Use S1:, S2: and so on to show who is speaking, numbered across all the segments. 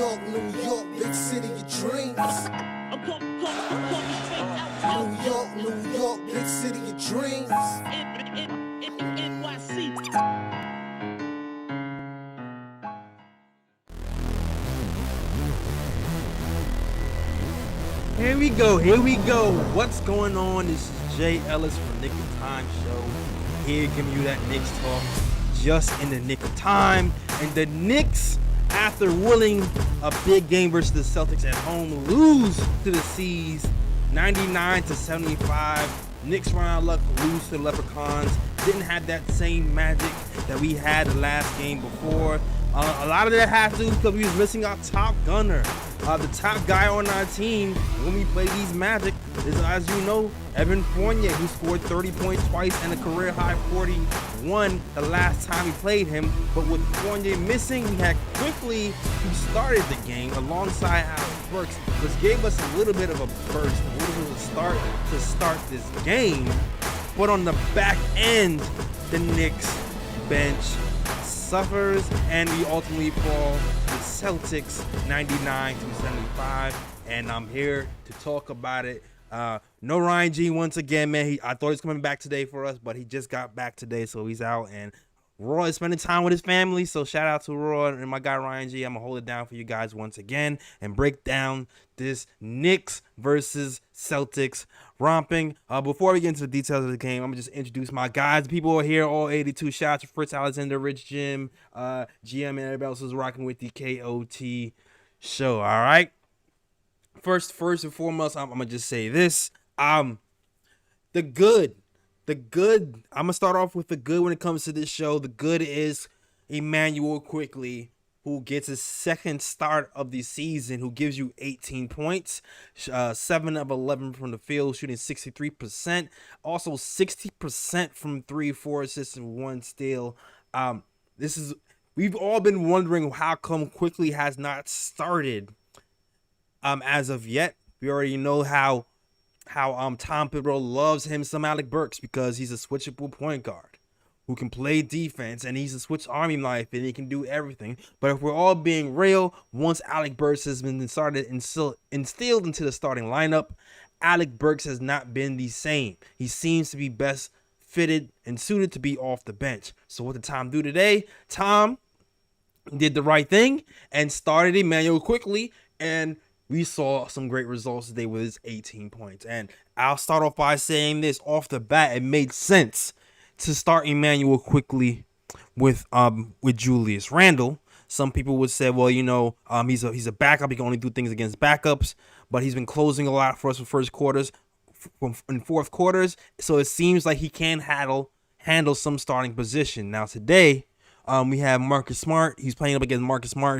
S1: New York, big city of dreams. New York, big city of dreams.
S2: Here we go. What's going on? This is Jay Ellis from Nick of Time Show. Here giving you that Knicks talk just in the nick of time. And the Knicks, after winning a big game versus the Celtics at home, lose to the C's 99-75. Knicks run out of luck, lose to the Leprechauns. Didn't have that same magic that we had the last game before. A lot of that has to do because we was missing our top gunner. The top guy on our team when we play these Magic is, as you know, Evan Fournier, who scored 30 points twice and a career-high 41 the last time we played him. But with Fournier missing, we had Quickly, who started the game alongside Alex Burks, which gave us a little bit of a burst, a little bit of a start to start this game. But on the back end, the Knicks bench suffers, and we ultimately fall to the Celtics 99-75. And I'm here to talk about it. No Ryan G once again, man. I thought he was coming back today for us, but he just got back today, so he's out. And Roy is spending time with his family, so shout out to Roy and my guy Ryan G. I'm gonna hold it down for you guys once again and break down this Knicks versus Celtics romping. Before we get into the details of the game, I'm gonna just introduce my guys. People are here, all 82. Shout out to Fritz Alexander, Rich Jim, GM, and everybody else who's rocking with the KOT show. All right. First and foremost, I'm gonna just say this. The good. I'm gonna start off with the good when it comes to this show. The good is Immanuel Quickly, who gets his second start of the season, who gives you 18 points, 7 of 11 from the field, shooting 63%. Also 60% from 3, 4 assists, and 1 steal. We've all been wondering how come Quickly has not started as of yet. We already know how Tom Thibodeau loves him some Alec Burks because he's a switchable point guard who can play defense, and he's a switch army knife, and he can do everything. But if we're all being real, once Alec Burks has been started instilled into the starting lineup, Alec Burks has not been the same. He seems to be best fitted and suited to be off the bench. So what did Tom do today? Tom did the right thing and started Immanuel Quickly, and we saw some great results today with his 18 points. And I'll start off by saying this. Off the bat, it made sense to start Immanuel Quickly with Julius Randle. Some people would say, well, he's a backup. He can only do things against backups. But he's been closing a lot for us in first quarters, in fourth quarters. So it seems like he can handle some starting position. Now today, we have Marcus Smart. He's playing up against Marcus Smart,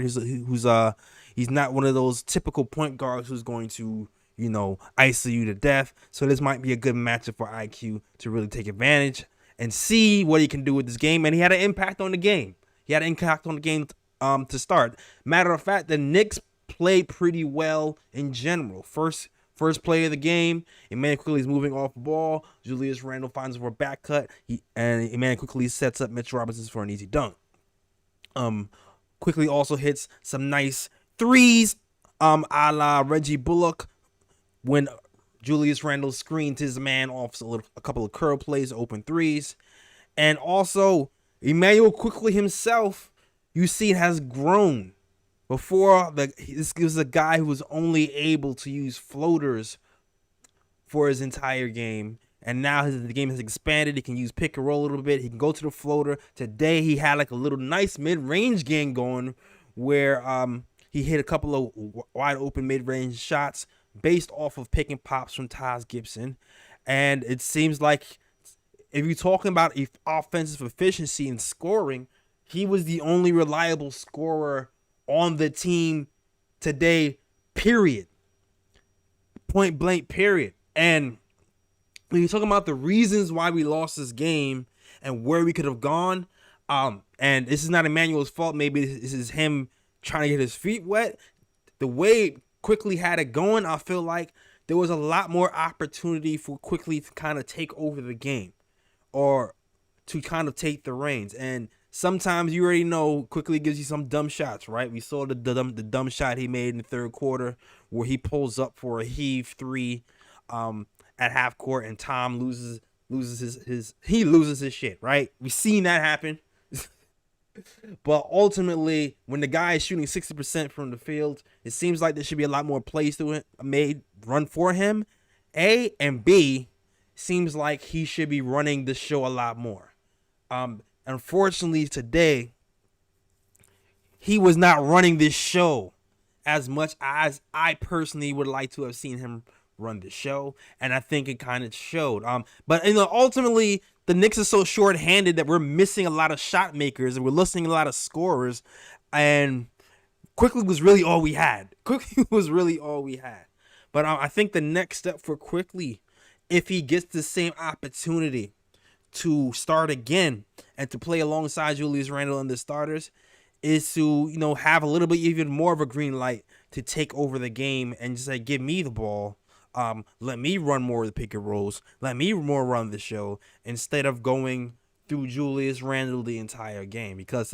S2: he's not one of those typical point guards who's going to, ISO you to death. So this might be a good matchup for IQ to really take advantage and see what he can do with this game. And he had an impact on the game. To start. Matter of fact, the Knicks played pretty well in general. First play of the game, Immanuel Quickly is moving off the ball. Julius Randle finds for a back cut. And Immanuel Quickly sets up Mitch Robinson for an easy dunk. Quickly also hits some nice threes, a la Reggie Bullock, when Julius Randle screened his man off a couple of curl plays, open threes. And also, Immanuel Quickly himself, you see, has grown. Before, this was a guy who was only able to use floaters for his entire game. And now the game has expanded. He can use pick and roll a little bit. He can go to the floater. Today, he had like a little nice mid-range game going where he hit a couple of wide open mid-range shots based off of pick and pops from Taj Gibson. And it seems like if you're talking about offensive efficiency and scoring, he was the only reliable scorer on the team today, period. Point blank, period. And when you're talking about the reasons why we lost this game and where we could have gone, and this is not Emmanuel's fault. Maybe this is him trying to get his feet wet. The way Quickly had it going, I feel like there was a lot more opportunity for Quickly to kind of take over the game or to kind of take the reins. And sometimes you already know Quickly gives you some dumb shots, right? We saw the dumb shot he made in the third quarter where he pulls up for a heave three at half court, and Tom loses his shit, right? We've seen that happen. But ultimately, when the guy is shooting 60% from the field, it seems like there should be a lot more plays to it made run for him. A, and B, seems like he should be running the show a lot more. Unfortunately, today, he was not running this show as much as I personally would like to have seen him run the show, and I think it kind of showed. But ultimately, the Knicks are so short-handed that we're missing a lot of shot makers and we're losing a lot of scorers, and Quickly was really all we had. But I think the next step for Quickly, if he gets the same opportunity to start again and to play alongside Julius Randle and the starters, is to have a little bit even more of a green light to take over the game and just say, give me the ball. Let me run more of the pick and rolls. Let me more run the show instead of going through Julius Randle the entire game. Because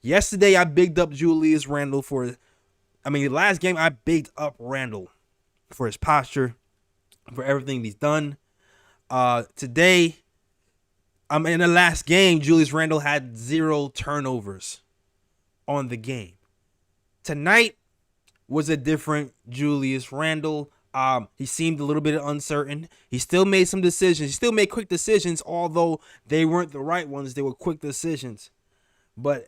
S2: yesterday I bigged up Julius Randle the last game I bigged up Randle for his posture, for everything he's done. Today, in the last game, Julius Randle had 0 turnovers on the game. Tonight was a different Julius Randle. He seemed a little bit uncertain. He still made some decisions. He still made quick decisions, although they weren't the right ones. They were quick decisions. But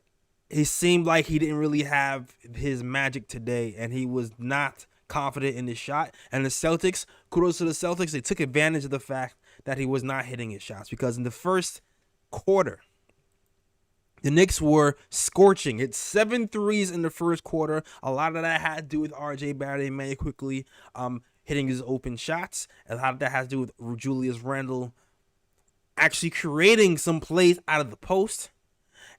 S2: he seemed like he didn't really have his magic today, and he was not confident in his shot. And the Celtics, kudos to the Celtics, they took advantage of the fact that he was not hitting his shots, because in the first quarter, the Knicks were scorching. It's 7 threes in the first quarter. A lot of that had to do with R.J. Barrett and Immanuel Quickly hitting his open shots. A lot of that has to do with Julius Randle actually creating some plays out of the post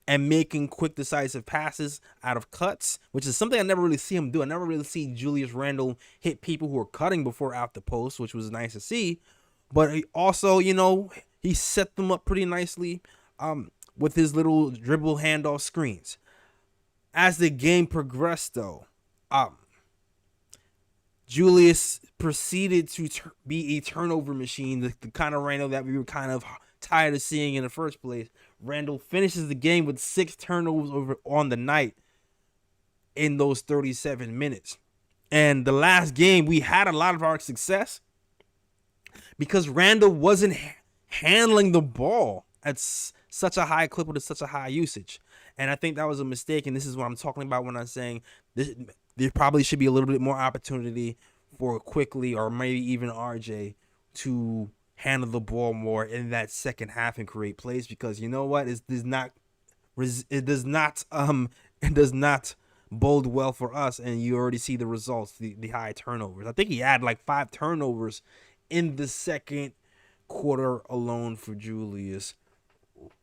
S2: and making quick, decisive passes out of cuts, which is something I never really see him do. I never really see Julius Randle hit people who are cutting before out the post, which was nice to see. But he also, he set them up pretty nicely with his little dribble handoff screens. As the game progressed, though, Julius proceeded to be a turnover machine, the kind of Randle that we were kind of tired of seeing in the first place. Randle finishes the game with 6 turnovers on the night in those 37 minutes. And the last game, we had a lot of our success because Randle wasn't handling the ball at such a high clip with such a high usage. And I think that was a mistake, and this is what I'm talking about when I'm saying there probably should be a little bit more opportunity for Quickly or maybe even RJ to handle the ball more in that second half and create plays, because you know what, it does not bode well for us, and you already see the results, the high turnovers. I think he had like 5 turnovers in the second quarter alone for Julius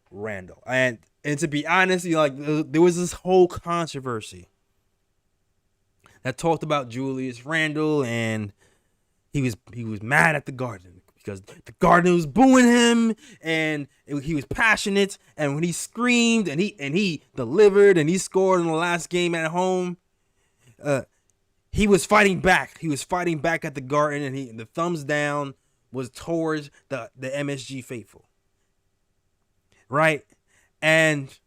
S2: Randle. And to be honest, there was this whole controversy that talked about Julius Randle, and he was mad at the Garden because the Garden was booing him, and he was passionate, and when he screamed and he delivered and he scored in the last game at home, he was fighting back. He was fighting back at the Garden, and the thumbs down was towards the MSG faithful, right? And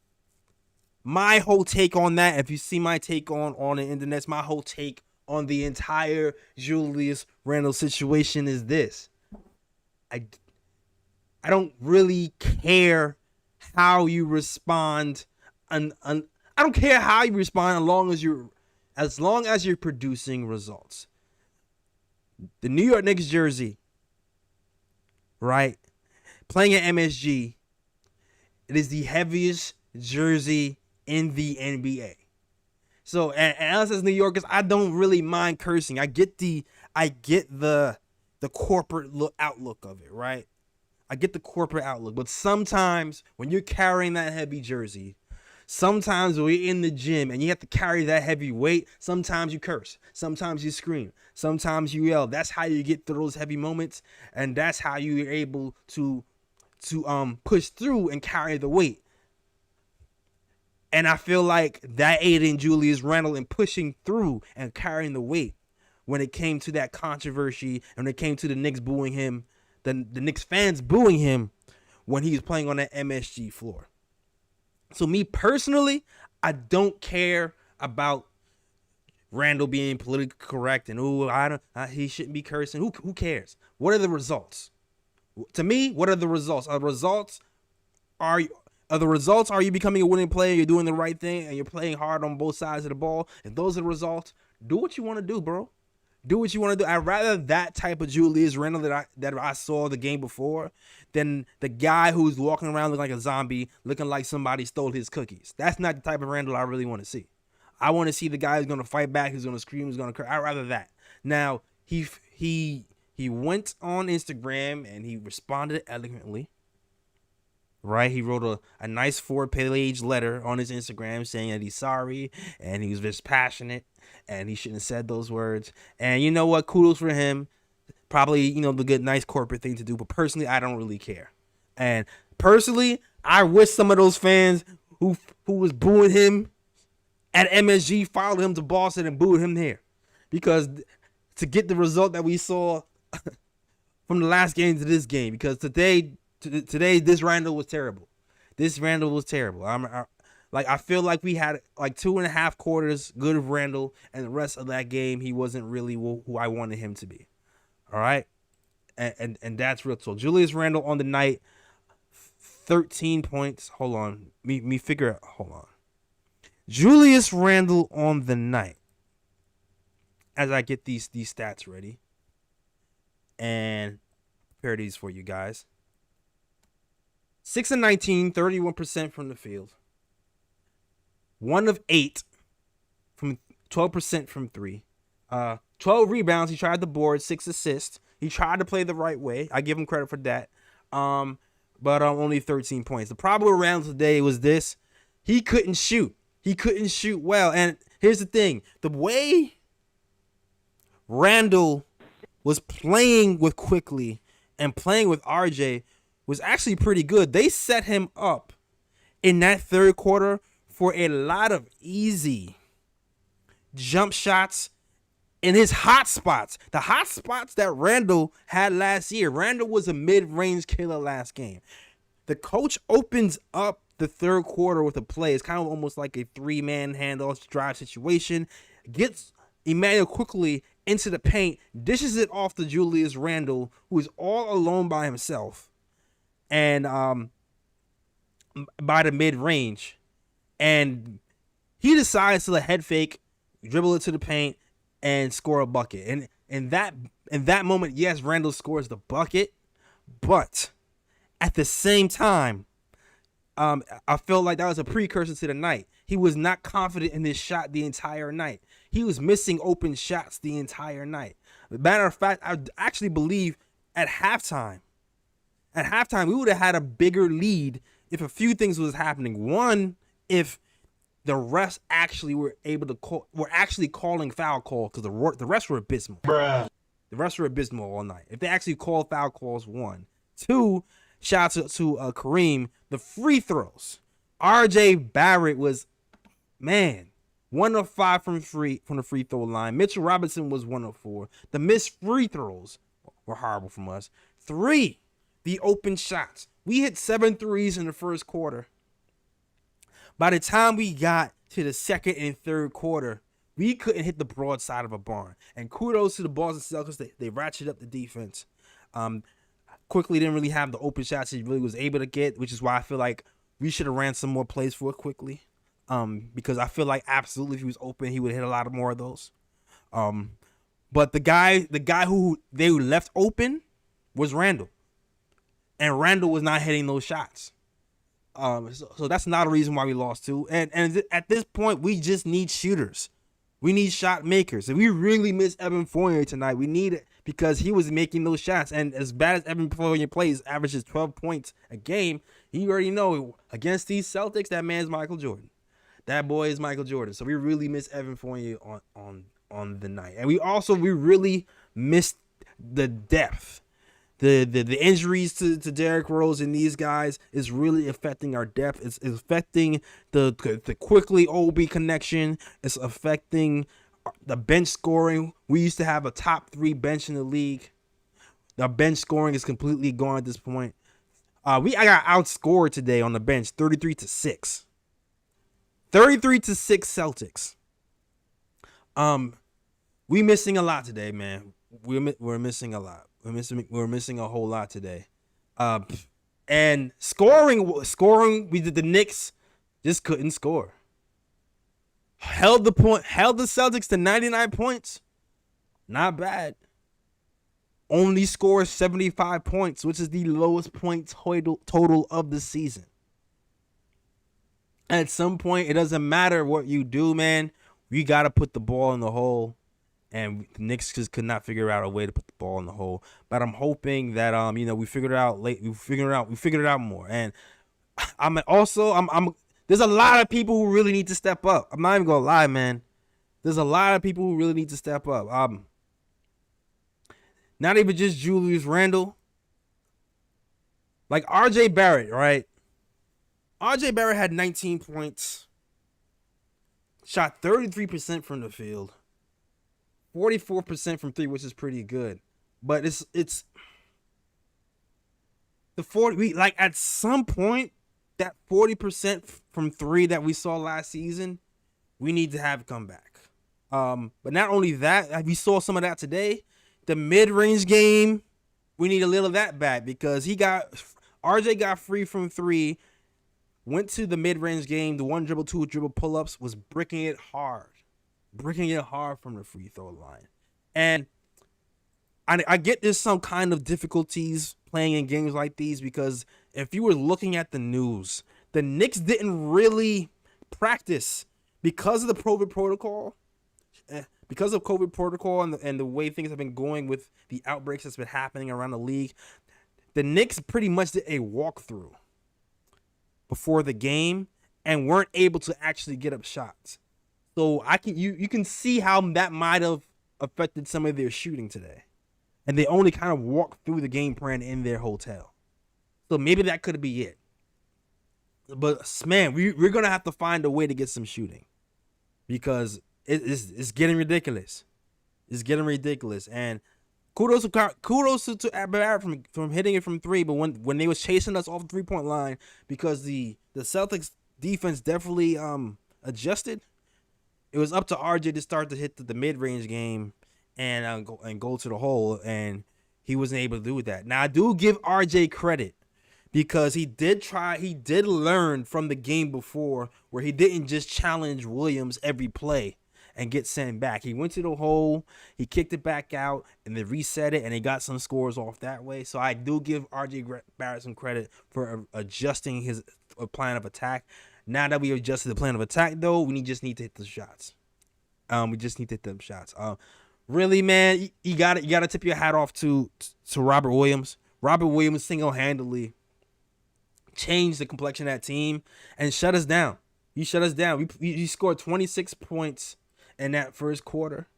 S2: my whole take on that, if you see my take on the internet, my whole take on the entire Julius Randle situation is this. I don't really care how you respond. I don't care how you respond as long as you're producing results. The New York Knicks jersey, right? Playing at MSG, it is the heaviest jersey in the NBA. So, and us as New Yorkers, I don't really mind cursing. I get the corporate outlook of it, right? I get the corporate outlook, but sometimes when you're carrying that heavy jersey, sometimes when you're in the gym and you have to carry that heavy weight, sometimes you curse, sometimes you scream, sometimes you yell. That's how you get through those heavy moments, and that's how you're able to push through and carry the weight. And I feel like that aided Julius Randle in pushing through and carrying the weight when it came to that controversy and when it came to the Knicks booing him, the Knicks fans booing him when he was playing on that MSG floor. So me personally, I don't care about Randle being politically correct and he shouldn't be cursing. Who cares? What are the results? To me, what are the results? Are the results are you becoming a winning player, you're doing the right thing, and you're playing hard on both sides of the ball? If those are the results, do what you want to do, bro. Do what you want to do. I'd rather that type of Julius Randle that I saw the game before than the guy who's walking around looking like a zombie, looking like somebody stole his cookies. That's not the type of Randle I really want to see. I want to see the guy who's going to fight back, who's going to scream, who's going to cry. I'd rather that. Now, he went on Instagram and he responded eloquently. Right, he wrote a nice 4-page letter on his Instagram saying that he's sorry and he was just passionate and he shouldn't have said those words. And you know what? Kudos for him. Probably, the good, nice corporate thing to do. But personally, I don't really care. And personally, I wish some of those fans who was booing him at MSG followed him to Boston and booed him there, because to get the result that we saw from the last game to this game, because today this Randle was terrible. This Randle was terrible. I feel like we had like 2.5 quarters good of Randle, and the rest of that game he wasn't really who I wanted him to be. All right, and that's real talk. Julius Randle on the night, 13 points. Hold on, me figure out. Hold on. Julius Randle on the night, as I get these stats ready and prepare these for you guys. 6 of 19, 31% from the field. 1 of 8 from 12% from 3. 12 rebounds. He tried the board. 6 assists. He tried to play the right way. I give him credit for that. But only 13 points. The problem with Randle today was this: he couldn't shoot. He couldn't shoot well. And here's the thing: the way Randle was playing with Quickly and playing with RJ was actually pretty good. They set him up in that third quarter for a lot of easy jump shots in his hot spots. The hot spots that Randle had last year. Randle was a mid-range killer last game. The coach opens up the third quarter with a play. It's kind of almost like a 3-man handoff drive situation. Gets Immanuel Quickly into the paint, dishes it off to Julius Randle, who is all alone by himself, and by the mid-range. And he decides to head fake, dribble it to the paint, and score a bucket. And in that moment, yes, Randle scores the bucket, but at the same time, I felt like that was a precursor to the night. He was not confident in his shot the entire night. He was missing open shots the entire night. Matter of fact, I actually believe at halftime, we would have had a bigger lead if a few things was happening. One, if the refs actually were able to calling foul calls, because the refs were abysmal.
S3: Bruh.
S2: The refs were abysmal all night. If they actually called foul calls, 1. 2, shout out to Kareem, the free throws. RJ Barrett was, 1 of 5 from the free throw line. Mitchell Robinson was 1 of 4. The missed free throws were horrible from us. 3, the open shots. We hit 7 threes in the first quarter. By the time we got to the second and third quarter, we couldn't hit the broadside of a barn. And kudos to the Boston Celtics. They ratcheted up the defense. Quickly didn't really have the open shots he really was able to get, which is why I feel like we should have ran some more plays for it Quickly. Because I feel like absolutely if he was open, he would hit a lot more of those. But the guy who they left open was Randle. And Randle was not hitting those shots. So that's not a reason why we lost too. And at this point, we just need shooters. We need shot makers. And we really miss Evan Fournier tonight. We need it because he was making those shots. And as bad as Evan Fournier plays, averages 12 points a game, you already know against these Celtics, that man's Michael Jordan. That boy is Michael Jordan. So we really miss Evan Fournier on the night. And we really missed the depth The injuries to Derrick Rose and these guys is really affecting our depth. It's affecting the quickly OB connection. It's affecting the bench scoring. We used to have a top 3 bench in the league. The bench scoring is completely gone at this point. I got outscored today on the bench, 33-6. 33-6 Celtics. We missing a lot today, man. We're missing a lot. We're missing a whole lot today. And scoring. We did the Knicks just couldn't score. Held the Celtics to 99 points. Not bad. Only scored 75 points, which is the lowest point total of the season. At some point, it doesn't matter what you do, man. We got to put the ball in the hole. And the Knicks just could not figure out a way to put the ball in the hole. But I'm hoping that we figured it out late. We figured it out more. And there's a lot of people who really need to step up. I'm not even gonna lie, man. There's a lot of people who really need to step up. Not even just Julius Randle. Like RJ Barrett, right? RJ Barrett had 19 points. Shot 33% from the field. 44% from 3, which is pretty good. But it's the 40. At some point, that 40% from 3 that we saw last season, we need to have come back. But not only that, we saw some of that today. The mid-range game, we need a little of that back because RJ got free from 3, went to the mid-range game, the 1 dribble, 2 dribble pull-ups, was bricking it hard from the free throw line. And I get there's some kind of difficulties playing in games like these because if you were looking at the news, the Knicks didn't really practice because of the COVID protocol. Because of COVID protocol and the way things have been going with the outbreaks that's been happening around the league, the Knicks pretty much did a walkthrough before the game and weren't able to actually get up shots. So you can see how that might have affected some of their shooting today. And they only kind of walked through the game plan in their hotel. So maybe that could be it. But man, we're gonna have to find a way to get some shooting. Because it's getting ridiculous. It's getting ridiculous. And kudos to Barrett from hitting it from 3, but when they was chasing us off the 3-point line, because the Celtics defense definitely adjusted. It was up to RJ to start to hit the mid-range game and go to the hole, and he wasn't able to do that. Now, I do give RJ credit because he did learn from the game before where he didn't just challenge Williams every play and get sent back. He went to the hole, he kicked it back out, and then reset it, and he got some scores off that way. So I do give RJ Barrett some credit for adjusting his plan of attack. Now that we adjusted the plan of attack, though, we just need to hit the shots. We just need to hit them shots. Really, man, you gotta tip your hat off to Robert Williams. Robert Williams single-handedly changed the complexion of that team and shut us down. He shut us down. He scored 26 points in that first quarter.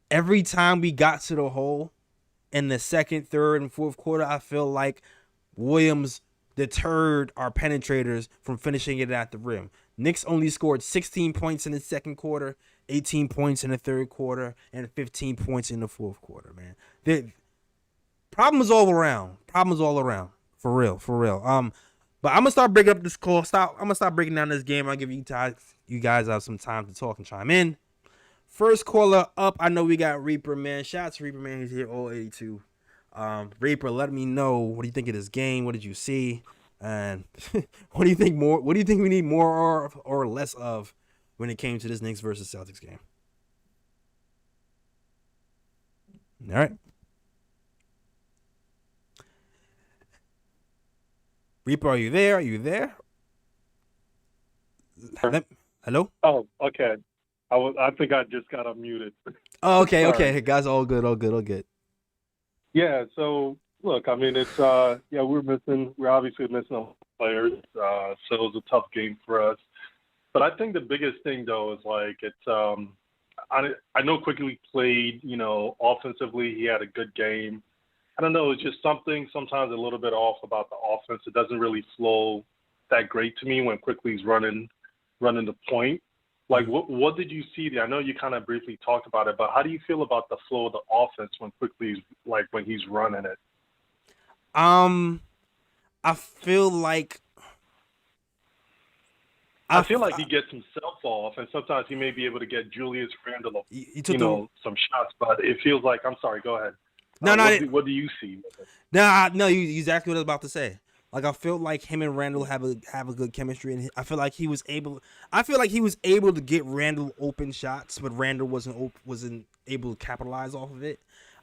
S2: Every time we got to the hole in the second, third, and fourth quarter, I feel like Williams deterred our penetrators from finishing it at the rim. Knicks only scored 16 points in the second quarter, 18 points in the third quarter, and 15 points in the fourth quarter, man. The problems all around. For real. But I'm gonna start breaking up this call. I'm gonna start breaking down this game. I'll give you guys some time to talk and chime in. First caller up, I know we got Reaper, man. Shout out to Reaper, man. He's here all 82. Reaper, let me know, what do you think of this game? What did you see? And what do you think we need more or less of when it came to this Knicks versus Celtics game? All right. Reaper, are you there? Hello?
S3: Oh, okay. I think I just got unmuted.
S2: Oh, okay. Guys, all good.
S3: Yeah, so look, I mean, it's we're obviously missing players, so it was a tough game for us. But I think the biggest thing though is I know Quickly played, offensively, he had a good game. I don't know, it's just something sometimes a little bit off about the offense. It doesn't really flow that great to me when Quickly's running the point. Like, what did you see there? I know you kind of briefly talked about it, but how do you feel about the flow of the offense when Quickly's, like, when he's running it?
S2: I feel like
S3: I feel like he gets himself off, and sometimes he may be able to get Julius Randle, some shots. But it feels like, I'm sorry, go ahead. What do you see?
S2: No, you exactly what I was about to say. Like, I feel like him and Randle have a good chemistry, and I feel like he was able to get Randle open shots, but Randle wasn't able to capitalize off of it.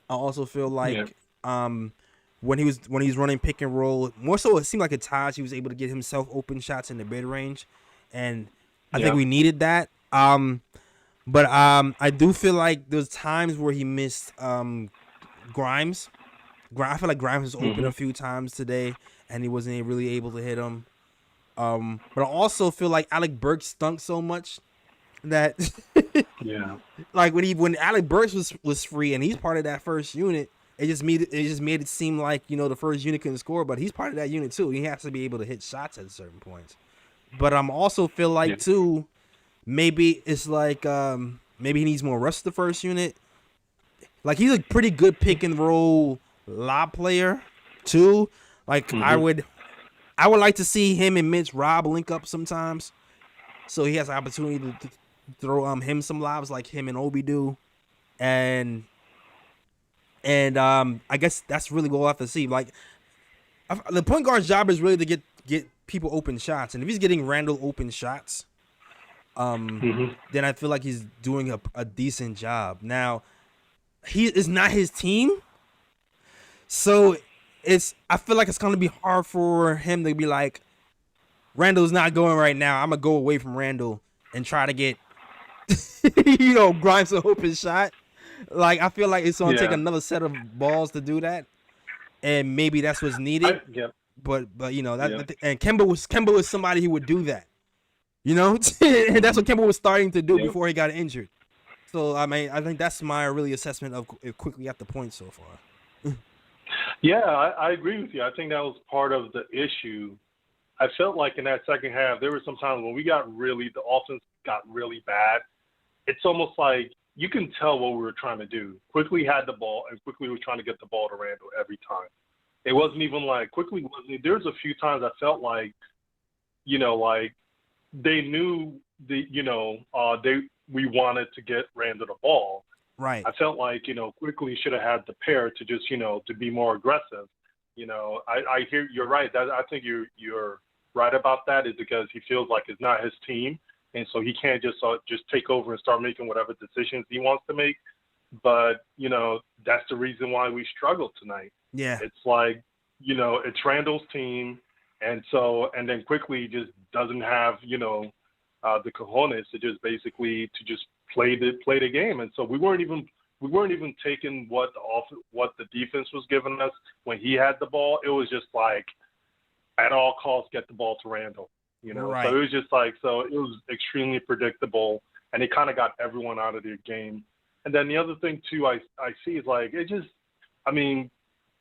S2: I also feel like when he was running pick and roll, more so it seemed like at times he was able to get himself open shots in the mid range, and I think we needed that. But I do feel like there's times where he missed Grimes. I feel like Grimes was open a few times today, and he wasn't really able to hit him. But I also feel like Alec Burks stunk so much that like when Alec Burks was free and he's part of that first unit, it just made it seem like, the first unit couldn't score, but he's part of that unit too. He has to be able to hit shots at certain points. But also feel like too, maybe it's like maybe he needs more rest of the first unit. Like, he's a pretty good pick and roll lob player too. Like, I would like to see him and Mitch Rob link up sometimes, so he has an opportunity to throw him some lobs like him and Obi do, and I guess that's really what we'll have to see. Like, the point guard's job is really to get people open shots, and if he's getting Randle open shots, then I feel like he's doing a decent job. Now, it's not his team, so I feel like it's gonna be hard for him to be like, Randle's not going right now, I'm gonna go away from Randle and try to get Grimes an open shot. Like, I feel like it's gonna take another set of balls to do that, and maybe that's what's needed. But and Kemba was somebody who would do that, and that's what Kemba was starting to do before he got injured. So I mean, I think that's my really assessment of Quickly at the point so far.
S3: Yeah, I agree with you. I think that was part of the issue. I felt like in that second half, there were some times when the offense got really bad. It's almost like you can tell what we were trying to do. Quickly had the ball, and Quickly was trying to get the ball to Randle every time. It wasn't even like Quickly wasn't. There's a few times I felt like, like they knew we wanted to get Randle the ball.
S2: Right.
S3: I felt like, Quickly should have had the pair to just, to be more aggressive. I hear you're right. I think you're right about that, is because he feels like it's not his team, and so he can't just take over and start making whatever decisions he wants to make. But, that's the reason why we struggled tonight.
S2: Yeah.
S3: It's like, it's Randle's team, and then Quickly just doesn't have, the cojones to just basically play the game. And so we weren't even taking what the defense was giving us when he had the ball. It was just like, at all costs, get the ball to Randle.
S2: Right.
S3: So it was just like, so it was extremely predictable, and it kind of got everyone out of their game. And then the other thing too, I see is like,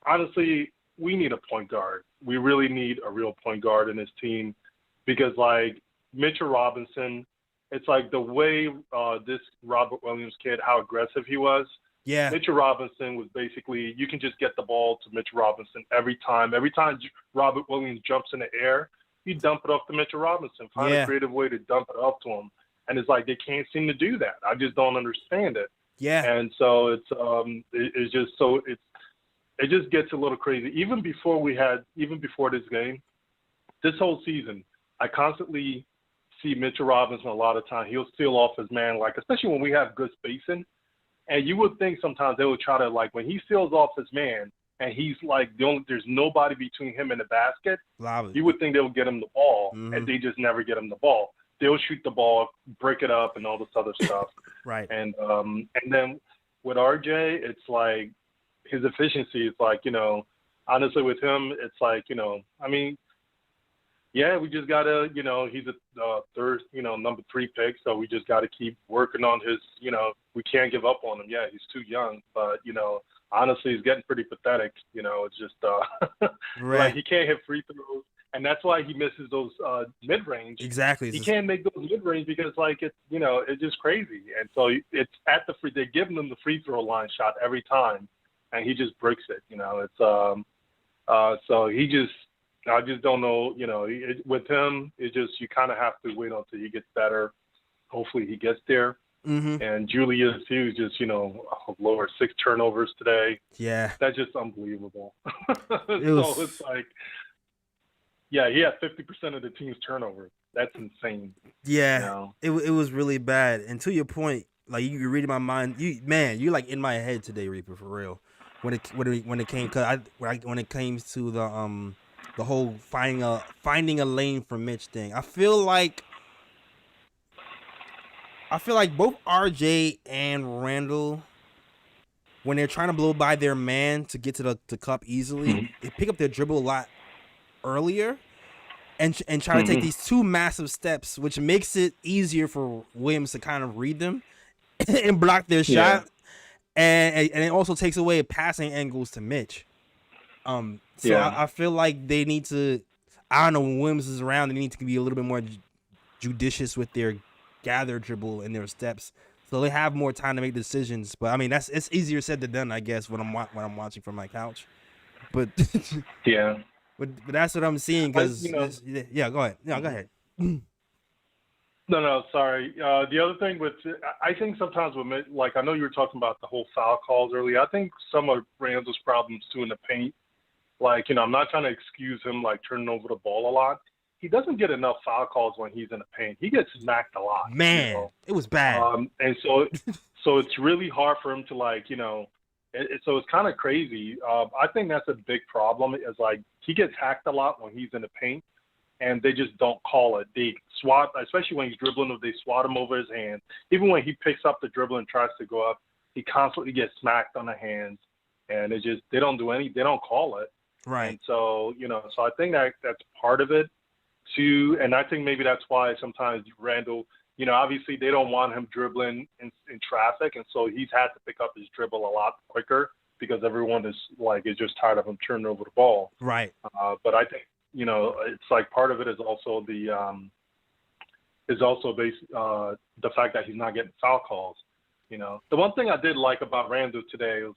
S3: honestly, we need a point guard. We really need a real point guard in this team, because like Mitchell Robinson, it's like the way this Robert Williams kid, how aggressive he was.
S2: Yeah.
S3: Mitchell Robinson was basically, you can just get the ball to Mitchell Robinson every time. Every time Robert Williams jumps in the air, you dump it off to Mitchell Robinson. Find a creative way to dump it off to him. And it's like they can't seem to do that. I just don't understand it.
S2: Yeah.
S3: And so it just gets a little crazy. Even before this game, this whole season, I constantly see Mitchell Robinson a lot of times. He'll steal off his man, like, especially when we have good spacing. And you would think sometimes they would try to, like, when he steals off his man and he's like, there's nobody between him and the basket, you would think they would get him the ball, and they just never get him the ball. They'll shoot the ball, break it up, and all this other stuff.
S2: Right.
S3: And then with RJ, it's like his efficiency is like, honestly with him, it's like, we just got to, he's a third, number 3 pick. So we just got to keep working on his, we can't give up on him. Yeah, he's too young. But, honestly is getting pretty pathetic. It's just
S2: Right.
S3: like he can't hit free throws, and that's why he misses those mid-range.
S2: Exactly.
S3: He can't make those mid-range because it's just crazy. And so it's at the free. They're giving him the free throw line shot every time, and he just bricks it. It's so he just. I just don't know. With him, it's just you kind of have to wait until he gets better. Hopefully, he gets there.
S2: Mm-hmm.
S3: And Julius, he was just, lower 6 turnovers today.
S2: Yeah.
S3: That's just unbelievable.
S2: Was...
S3: So it's like, yeah, he had 50% of the team's turnovers. That's insane.
S2: Yeah. It was really bad. And to your point, like you can read in my mind, you're like in my head today, Reaper, for real. When it came, when it came to the whole finding a lane for Mitch thing, I feel like both RJ and Randle, when they're trying to blow by their man to get to the cup easily, they pick up their dribble a lot earlier and try to take these 2 massive steps, which makes it easier for Williams to kind of read them and block their shot. And it also takes away passing angles to Mitch. I feel like they need to, I don't know, when Williams is around, they need to be a little bit more judicious with their gather dribble and their steps, so they have more time to make decisions. But I mean, it's easier said than done, I guess, when I'm watching from my couch. But
S3: yeah,
S2: but that's what I'm seeing. Because go ahead. Yeah, go ahead.
S3: No, sorry. The other thing I think sometimes with, like, I know you were talking about the whole foul calls earlier. I think some of Randle's problems too in the paint. Like, I'm not trying to excuse him like turning over the ball a lot. He doesn't get enough foul calls when he's in the paint. He gets smacked a lot.
S2: Man, it was bad.
S3: And so it's really hard for him to so it's kind of crazy. I think that's a big problem. Is like he gets hacked a lot when he's in the paint, and they just don't call it. They swat, especially when he's dribbling, they swat him over his hands. Even when he picks up the dribble and tries to go up, he constantly gets smacked on the hands, and they don't call it.
S2: Right.
S3: And so so I think that's part of it. Too, and I think maybe that's why sometimes Randle, obviously they don't want him dribbling in traffic, and so he's had to pick up his dribble a lot quicker because everyone is just tired of him turning over the ball.
S2: Right.
S3: But I think it's like part of it is also the fact that he's not getting foul calls. The one thing I did like about Randle today was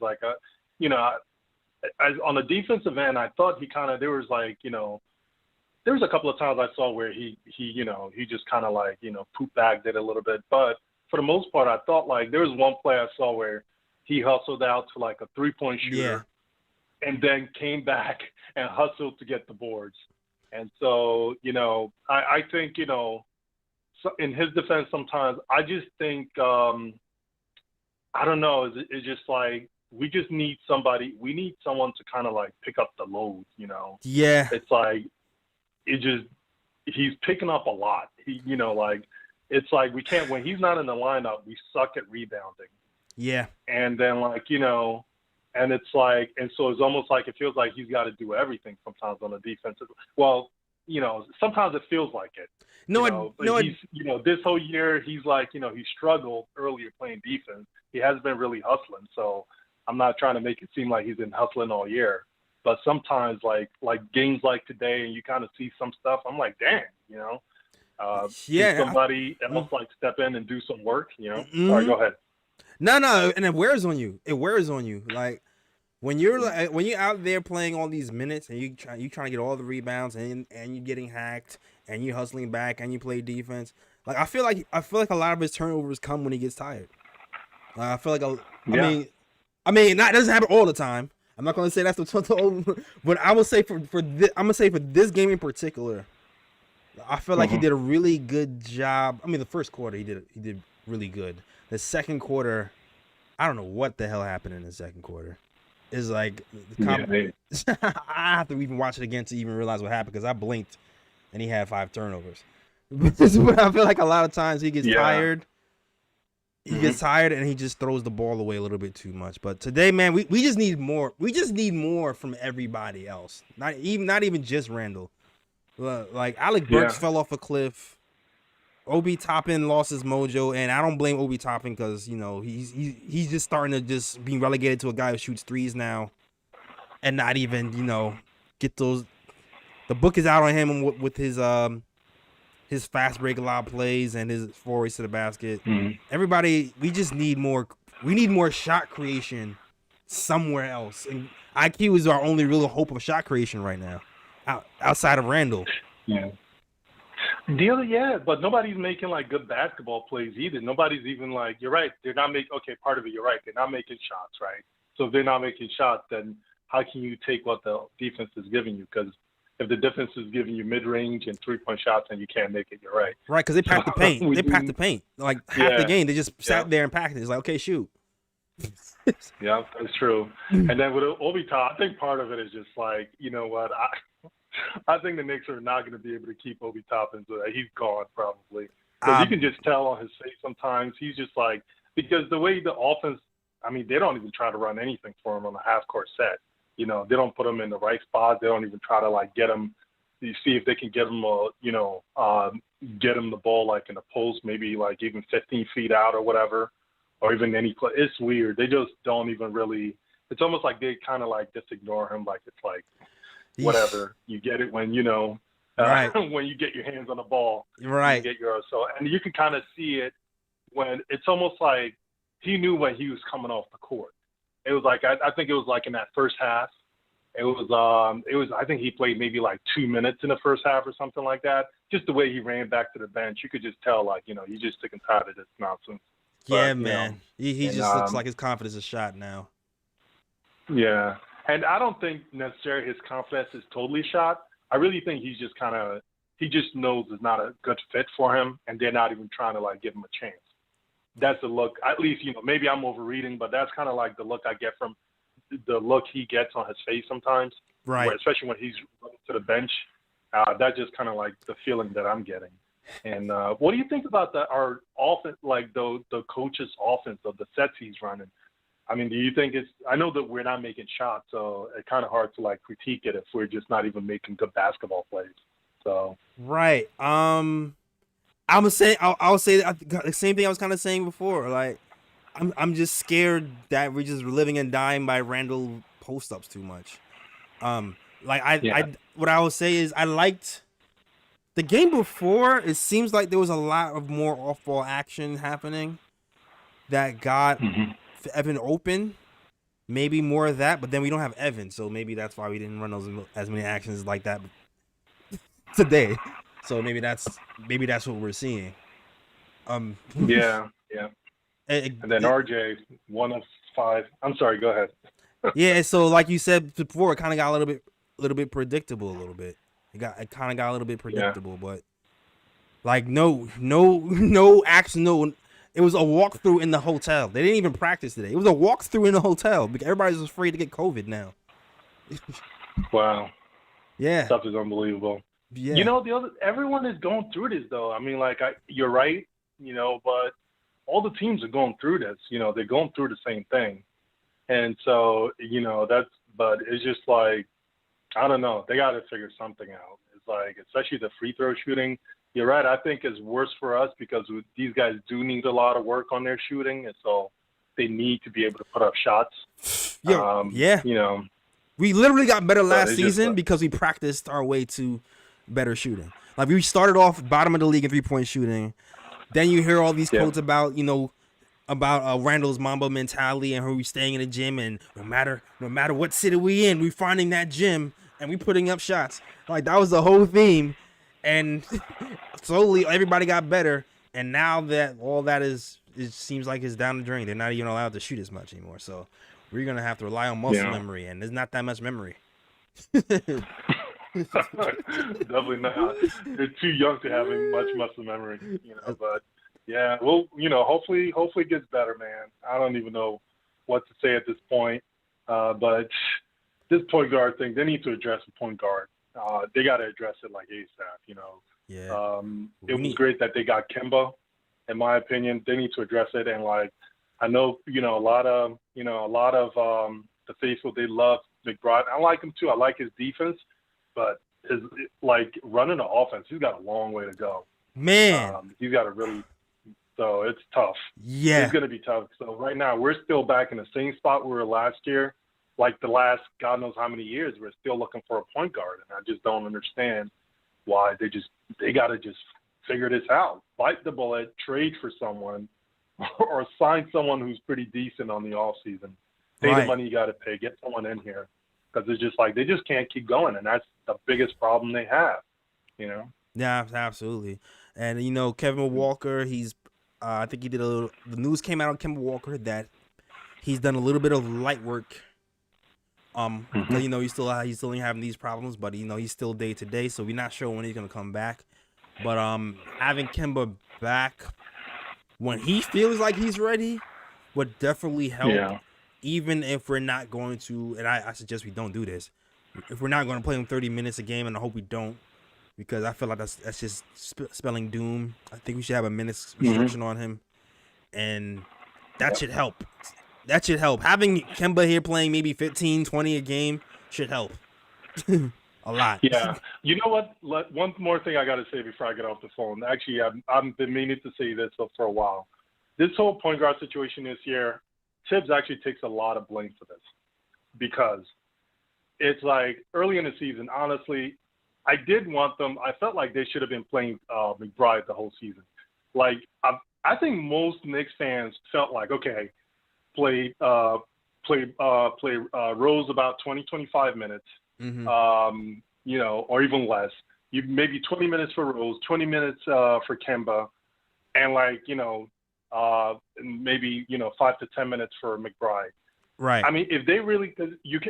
S3: on the defensive end, I thought there was a couple of times I saw where he just kind of poop bagged it a little bit. But for the most part, I thought there was one play I saw where he hustled out to a 3-point shooter and then came back and hustled to get the boards. And so, I think, so in his defense sometimes, I just think, I don't know, it's just we just need somebody. We need someone to kind of pick up the load,
S2: Yeah.
S3: It's he's picking up a lot. It's we can't, when he's not in the lineup, we suck at rebounding.
S2: Yeah.
S3: And then and it's and so it's almost it feels like he's got to do everything sometimes on the defensive. Well, sometimes it feels like it. This whole year he's he struggled earlier playing defense. He hasn't been really hustling. So I'm not trying to make it seem like he's been hustling all year. But sometimes, like games like today, and you kind of see some stuff, I'm like, damn, somebody else step in and do some work,
S2: Mm-hmm.
S3: Sorry, go ahead.
S2: No, and it wears on you. Like when you're out there playing all these minutes and you trying to get all the rebounds and you're getting hacked and you're hustling back and you play defense. I feel like a lot of his turnovers come when he gets tired. I feel like I mean, it doesn't happen all the time. I'm not going to say that's the total, but I would say for this game in particular, I feel like he did a really good job. I mean, the first quarter he did really good. The second quarter, I don't know what the hell happened in the second quarter. It's I have to even watch it again to even realize what happened because I blinked and he had 5 turnovers. But I feel like a lot of times he gets tired. He gets tired and he just throws the ball away a little bit too much. But today, man, we just need more. We just need more from everybody else. Not even just Randle. Alec Burks fell off a cliff. Obi Toppin lost his mojo, and I don't blame Obi Toppin because he's just starting to just be relegated to a guy who shoots threes now, and not even get those. The book is out on him with his fast break lob plays and his forays to the basket.
S3: Mhm.
S2: Everybody, we just need more. We need more shot creation somewhere else, and IQ is our only real hope of shot creation right now, outside of Randle.
S3: Yeah. But nobody's making like good basketball plays either. Nobody's even like, you're right. They're not making. Okay, part of it, you're right. They're not making shots, right? So if they're not making shots, then how can you take what the defense is giving you? Because if the defense is giving you mid-range and three-point shots and you can't make it, you're right.
S2: Right, because they packed the paint. They packed the paint. Like half the game, they just sat there and packed it. It's like, okay, shoot.
S3: Yeah, that's true. And then with Obi Toppin, I think part of it is just like, you know what? I think the Knicks are not going to be able to keep Obi Toppin. So he's gone probably. Because you can just tell on his face sometimes. He's just like, because the way the offense, I mean, they don't even try to run anything for him on a half-court set. They don't put him in the right spot. They don't even try to like get him. You see if they can get him, get him the ball like in the post, maybe like even 15 feet out or whatever, or even any play. It's weird. They just don't even really. It's almost like they kind of like just ignore him. Like it's like whatever. You get it when
S2: right.
S3: when you get your hands on the ball.
S2: Right.
S3: You get and you can kind of see it when it's almost like he knew when he was coming off the court. It was like I think it was like in that first half. It was I think he played maybe like 2 minutes in the first half or something like that. Just the way he ran back to the bench, you could just tell like he's just sick and tired of this nonsense.
S2: Yeah, man. He just looks like his confidence is shot now.
S3: Yeah, and I don't think necessarily his confidence is totally shot. I really think he just knows it's not a good fit for him, and they're not even trying to like give him a chance. That's the look, at least, maybe I'm overreading, but that's kind of like the look I get from the look he gets on his face sometimes.
S2: Right.
S3: Especially when he's running to the bench. That's just kind of like the feeling that I'm getting. And what do you think about our offense, like the coach's offense of the sets he's running? I mean, do you think I know that we're not making shots, so it's kind of hard to like critique it if we're just not even making good basketball plays. So.
S2: Right. I'll say the same thing I was kind of saying before. Like, I'm just scared that we're just living and dying by Randle post ups too much. What I would say is I liked the game before. It seems like there was a lot of more off ball action happening that got Evan open. Maybe more of that, but then we don't have Evan, so maybe that's why we didn't run as many actions like that today. So maybe that's what we're seeing.
S3: Yeah. And then RJ, 1 of 5. I'm sorry. Go ahead.
S2: Yeah. So like you said before, it kind of got a little bit predictable. A little bit. It kind of got a little bit predictable, but like no action. No, it was a walkthrough in the hotel. They didn't even practice today. It was a walkthrough in the hotel because everybody's afraid to get COVID now.
S3: Wow.
S2: Yeah.
S3: Stuff is unbelievable.
S2: Yeah.
S3: Everyone is going through this though. I mean, like you're right, but all the teams are going through this. They're going through the same thing, and so but it's just like I don't know. They got to figure something out. It's like especially the free throw shooting. You're right. I think it's worse for us because these guys do need a lot of work on their shooting, and so they need to be able to put up shots.
S2: Yeah. We literally got better last season because we practiced our way to better shooting. Like we started off bottom of the league in 3-point shooting. Then you hear all these quotes about Randle's Mamba mentality and who we staying in the gym and no matter what city we in, we finding that gym and we putting up shots. Like that was the whole theme. And slowly everybody got better. And now that all that it seems like it's down the drain. They're not even allowed to shoot as much anymore. So we're gonna have to rely on muscle memory, and there's not that much memory.
S3: Definitely not. They're too young to have much muscle memory, But yeah, well, hopefully it gets better, man. I don't even know what to say at this point. But this point guard thing, they need to address the point guard. They got to address it like ASAP.
S2: Yeah.
S3: It was great that they got Kemba. In my opinion, they need to address it. And like, I know, a lot of the faithful, they love McBride. I like him too. I like his defense. But like running the offense, he's got a long way to go.
S2: Man.
S3: He's got to really. So it's tough.
S2: Yeah.
S3: It's going to be tough. So right now we're still back in the same spot we were last year. Like the last God knows how many years, we're still looking for a point guard, and I just don't understand why they got to just figure this out. Bite the bullet, trade for someone, or sign someone who's pretty decent on the off season. Pay the money you got to pay, get someone in here, because it's just like they just can't keep going, and that's the biggest problem they have.
S2: Yeah, absolutely. And Kevin Walker, he's I think he did a little. The news came out on Kevin Walker that he's done a little bit of light work. He's still having these problems, but he's still day to day, so we're not sure when he's gonna come back. But having Kemba back when he feels like he's ready would definitely help.
S3: Yeah.
S2: Even if we're not going to, and I suggest we don't do this. If we're not going to play him 30 minutes a game, and I hope we don't, because I feel like that's just spelling doom. I think we should have a minutes restriction on him, and that should help. That should help. Having Kemba here playing maybe 15, 20 a game should help a lot.
S3: Yeah. You know what? One more thing I got to say before I get off the phone. Actually, I've been meaning to say this for a while. This whole point guard situation this year, Tibbs actually takes a lot of blame for this, because it's like early in the season, honestly, I did want them. I felt like they should have been playing McBride the whole season. Like, I think most Knicks fans felt like, okay, play Rose about 20, 25 minutes, or even less. You maybe 20 minutes for Rose, 20 minutes for Kemba, and maybe 5 to 10 minutes for McBride.
S2: Right.
S3: I mean, if they really, because you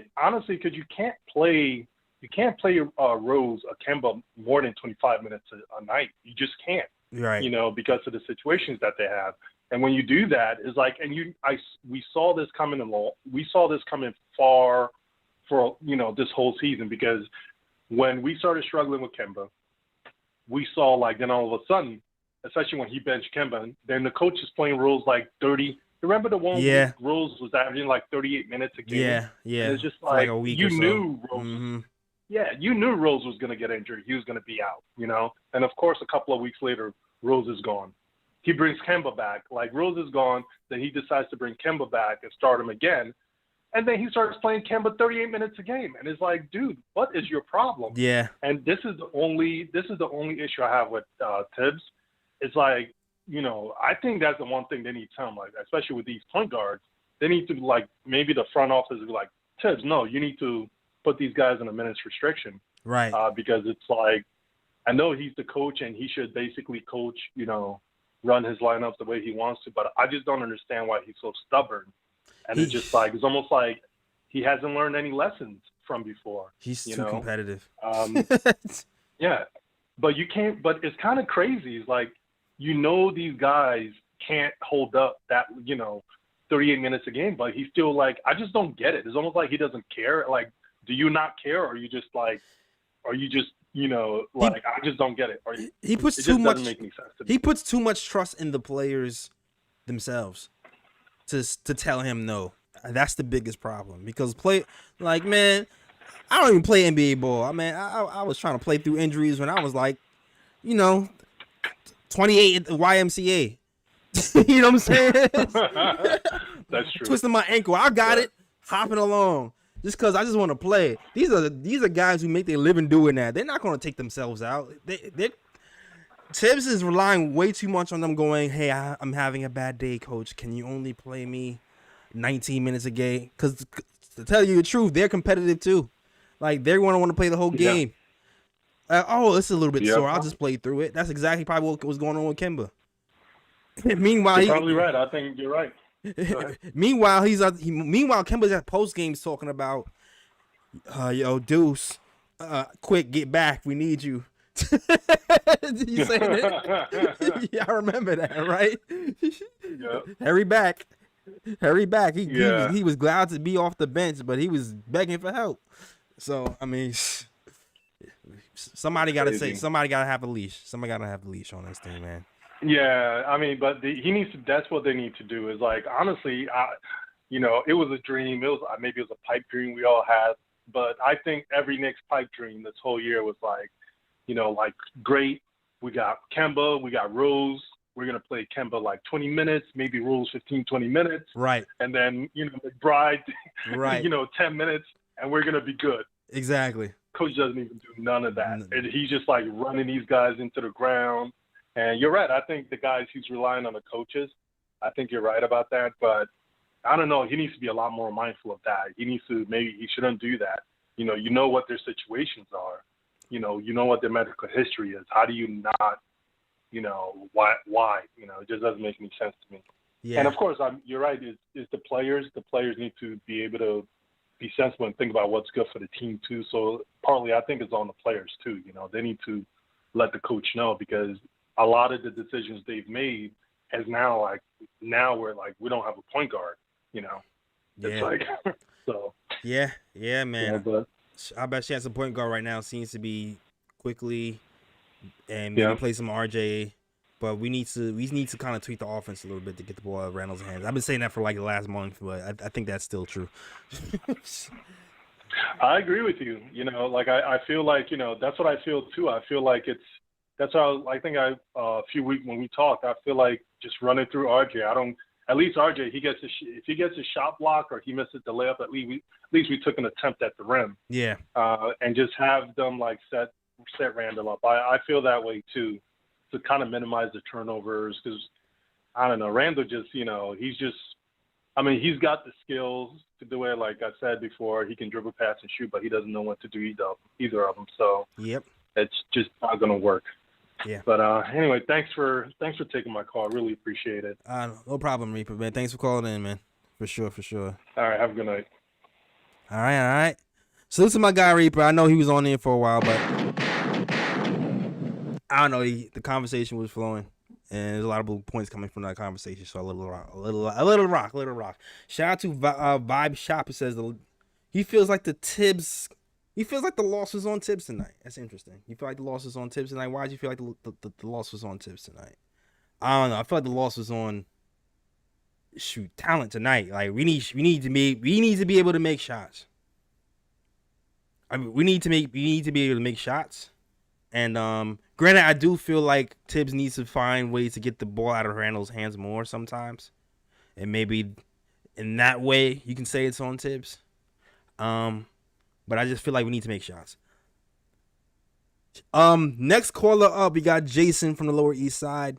S3: can't play Rose or Kemba more than 25 minutes a night. You just can't.
S2: Right.
S3: Because of the situations that they have. And when you do that, it's like, we saw this coming along. We saw this coming far for this whole season, because when we started struggling with Kemba, we saw then all of a sudden, especially when he benched Kemba, then the coach is playing Rose 30. Remember the one week Rose was averaging 38 minutes a game?
S2: Yeah.
S3: And it's just
S2: like a week
S3: you
S2: or so.
S3: knew Rose. Yeah, you knew Rose was going to get injured. He was going to be out, And of course, a couple of weeks later, Rose is gone. He brings Kemba back. Rose is gone. Then he decides to bring Kemba back and start him again. And then he starts playing Kemba 38 minutes a game. And it's like, dude, what is your problem?
S2: Yeah.
S3: And this is the only issue I have with Tibbs. It's like, I think that's the one thing they need to tell him, especially with these point guards. They need to, maybe the front office is like, Tibbs, no, you need to put these guys in a minutes restriction.
S2: Right.
S3: Because it's I know he's the coach and he should basically coach, run his lineup the way he wants to, but I just don't understand why he's so stubborn. And it's just it's almost like he hasn't learned any lessons from before.
S2: He's too competitive.
S3: Yeah, but you can't. But it's kind of crazy. It's these guys can't hold up that 38 minutes a game, but he's still I just don't get it. It's almost like he doesn't care. Do you not care, or are you just I just don't get it.
S2: He puts too much. Make any sense to me. He puts too much trust in the players themselves to tell him no. That's the biggest problem, because man, I don't even play NBA ball. I was trying to play through injuries when I was 28 at the YMCA. You know what I'm saying?
S3: That's true.
S2: Twisting my ankle. I got it. Hopping along. Just because I just want to play. These are guys who make their living doing that. They're not going to take themselves out. Tibbs is relying way too much on them going, hey, I'm having a bad day, coach. Can you only play me 19 minutes a game? Because to tell you the truth, they're competitive too. They're going to want to play the whole game. It's a little bit sore. I'll just play through it. That's exactly probably what was going on with Kemba. Meanwhile,
S3: you're probably right. I think you're right.
S2: Meanwhile, Kemba's at post games talking about, yo, Deuce, quick, get back. We need you. You saying it? Yeah, I remember that, right?
S3: Yeah.
S2: Hurry back. He was glad to be off the bench, but he was begging for help. So, somebody got to have a leash. Somebody got to have a leash on this thing, man.
S3: Yeah, but he needs to. That's what they need to do. Is honestly, it was a dream. Maybe it was a pipe dream we all had, but I think every Knicks pipe dream this whole year was great We got Kemba, we got Rose. We're going to play Kemba like 20 minutes, maybe Rose 15, 20 minutes.
S2: Right.
S3: And then, McBride,
S2: right.
S3: 10 minutes, and we're going to be good.
S2: Exactly.
S3: Coach doesn't even do none of that. And he's just like running these guys into the ground. And you're right. I think the guys, he's relying on the coaches. I think you're right about that. But I don't know. He needs to be a lot more mindful of that. He shouldn't do that. You know what their situations are. You know what their medical history is. How do you not, why? It just doesn't make any sense to me. Yeah. And of course, you're right. It's the players. The players need to be able to be sensible and think about what's good for the team too. So partly, I think it's on the players too. They need to let the coach know, because a lot of the decisions they've made is now we're like, we don't have a point guard.
S2: Yeah.
S3: It's like so.
S2: Yeah, man.
S3: Yeah,
S2: our best chance of point guard right now seems to be Quickly, and maybe play some RJ. But we need to kind of tweak the offense a little bit to get the ball out of Randle's hands. I've been saying that for like the last month, but I think that's still true.
S3: I agree with you. I feel like, that's what I feel too. I feel like that's how I think a few weeks when we talked, I feel like just running through RJ. At least RJ, if he gets a shot block or he misses the layup, at least we took an attempt at the rim. Yeah. And just have them like set Randle up. I feel that way too, to kind of minimize the turnovers, because I don't know, Randle just, he's got the skills to do it. Like I said before, he can dribble, pass, and shoot, but he doesn't know what to do either of them. So it's just not going to work. Yeah. But anyway, thanks for taking my call. I really appreciate it.
S2: No problem, Reaper, man. Thanks for calling in, man. For sure.
S3: All right. Have a good night.
S2: All right. Salute to my guy, Reaper. I know he was on there for a while, but I don't know. The conversation was flowing, and there's a lot of points coming from that conversation. So a little rock. Shout out to Vibe Shop. It says he feels like the loss was on Tibbs tonight. That's interesting. You feel like the loss was on Tibbs tonight? Why did you feel like the loss was on Tibbs tonight? I don't know. I feel like the loss was on talent tonight. Like we need to be able to make shots. I mean, we need to be able to make shots. And granted, I do feel like Tibbs needs to find ways to get the ball out of Randle's hands more sometimes, and maybe in that way you can say it's on Tibbs. But I just feel like we need to make shots. Next caller up, we got Jason from the Lower East Side.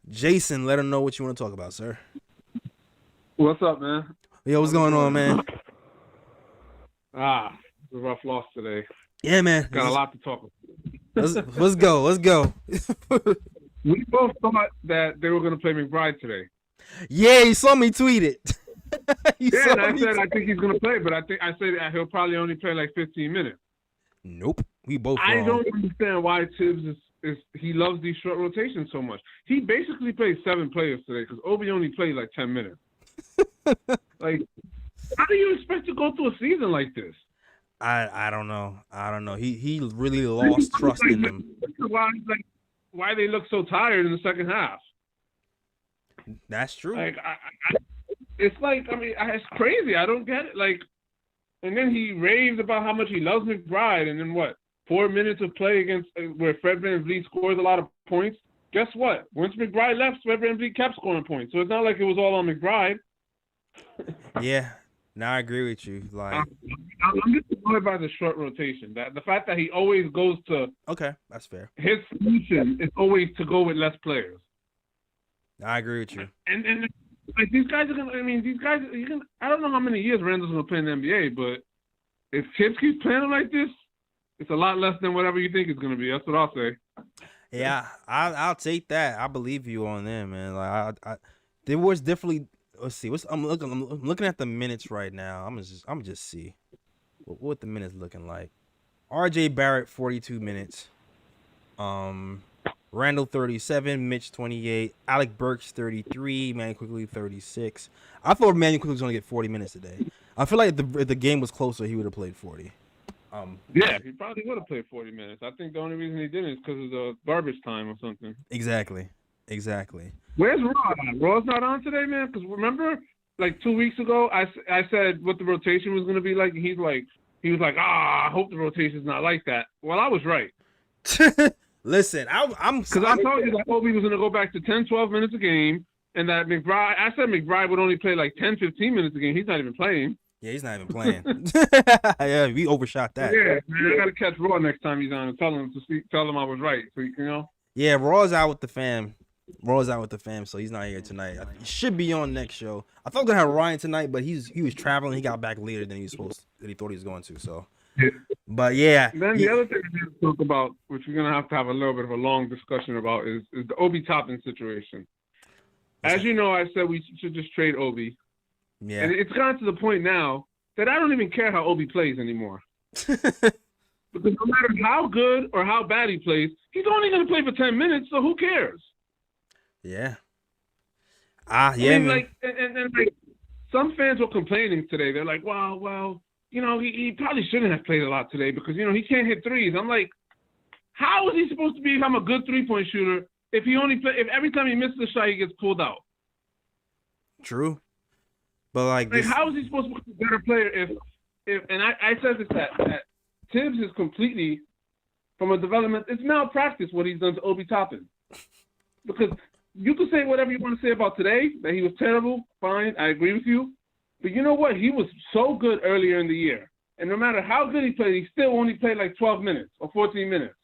S2: Jason, let him know what you want to talk about, sir.
S4: What's up, man?
S2: Yo, what's going on, man?
S4: It's a rough loss today.
S2: Yeah, man.
S4: Got a lot to talk about.
S2: Let's go.
S4: We both thought that they were going to play McBride today.
S2: Yeah, you saw me tweet it.
S4: I think he's going to play, but I said he'll probably only play like 15 minutes.
S2: Nope. We both
S4: I don't understand why Tibbs he loves these short rotations so much. He basically played 7 players today because Obi only played like 10 minutes. Like, how do you expect to go through a season like this?
S2: I don't know. He really lost trust in them.
S4: Why they look so tired in the second half?
S2: That's true.
S4: Like it's crazy. I don't get it. Like, and then he raved about how much he loves McBride, and then what? 4 minutes of play against where Fred VanVleet scores a lot of points. Guess what? Once McBride left, Fred VanVleet kept scoring points. So it's not like it was all on McBride.
S2: Yeah. Now I agree with you. Like,
S4: I'm just annoyed by the short rotation. The fact that he always goes to
S2: that's fair.
S4: His solution is always to go with less players.
S2: I agree with you.
S4: And like these guys are gonna. I mean, these guys. I don't know how many years Randle's gonna play in the NBA, but if Tibbs keeps playing like this, it's a lot less than whatever you think it's gonna be. That's what I'll say.
S2: Yeah, I'll take that. I believe you on there, man. Like there was definitely. Let's see. I'm looking at the minutes right now. I'm just see what the minutes looking like. RJ Barrett 42 minutes. Randle 37, Mitch 28, Alec Burks 33, Immanuel Quickly 36. I thought Immanuel Quickly was gonna get 40 minutes today. I feel like if the game was closer, he would have played 40.
S4: Yeah, he probably would have played 40 minutes. I think the only reason he didn't is because of the garbage time or something.
S2: Exactly.
S4: Where's Raw? Raw's not on today, man? Because remember, like 2 weeks ago, I said what the rotation was going to be like, and he was like, I hope the rotation's not like that. Well, I was right.
S2: Listen, I'm
S4: Because I told you that Obi was going to go back to 10, 12 minutes a game, and that I said McBride would only play like 10, 15 minutes a game. He's not even playing.
S2: Yeah, he's not even playing. Yeah, we overshot that.
S4: Yeah, man, I got to catch Raw next time he's on and tell him I was right. So, you know?
S2: Yeah, Raw's out with the fam. Raw's out with the fam, so he's not here tonight. He should be on next show. I thought we were gonna have Ryan tonight, but he was traveling. He got back later than he thought he was going to. So,
S4: yeah.
S2: But yeah.
S4: Then the other thing we need to talk about, which we're gonna have a little bit of a long discussion about, is the Obi Toppin situation. As you know, I said we should just trade Obi.
S2: Yeah.
S4: And it's gotten to the point now that I don't even care how Obi plays anymore. Because no matter how good or how bad he plays, he's only going to play for 10 minutes, so who cares?
S2: Yeah. Yeah,
S4: I mean,
S2: man.
S4: like, and like, some fans were complaining today. They're like, well, you know, he probably shouldn't have played a lot today because, you know, he can't hit threes. I'm like, how is he supposed to become a good three-point shooter if every time he misses a shot, he gets pulled out?
S2: True. But like this,
S4: how is he supposed to be a better player if and I said this that Tibbs is completely, from a development, it's malpractice what he's done to Obi Toppin. Because you can say whatever you want to say about today, that he was terrible, fine, I agree with you. But you know what? He was so good earlier in the year. And no matter how good he played, he still only played like 12 minutes or 14 minutes.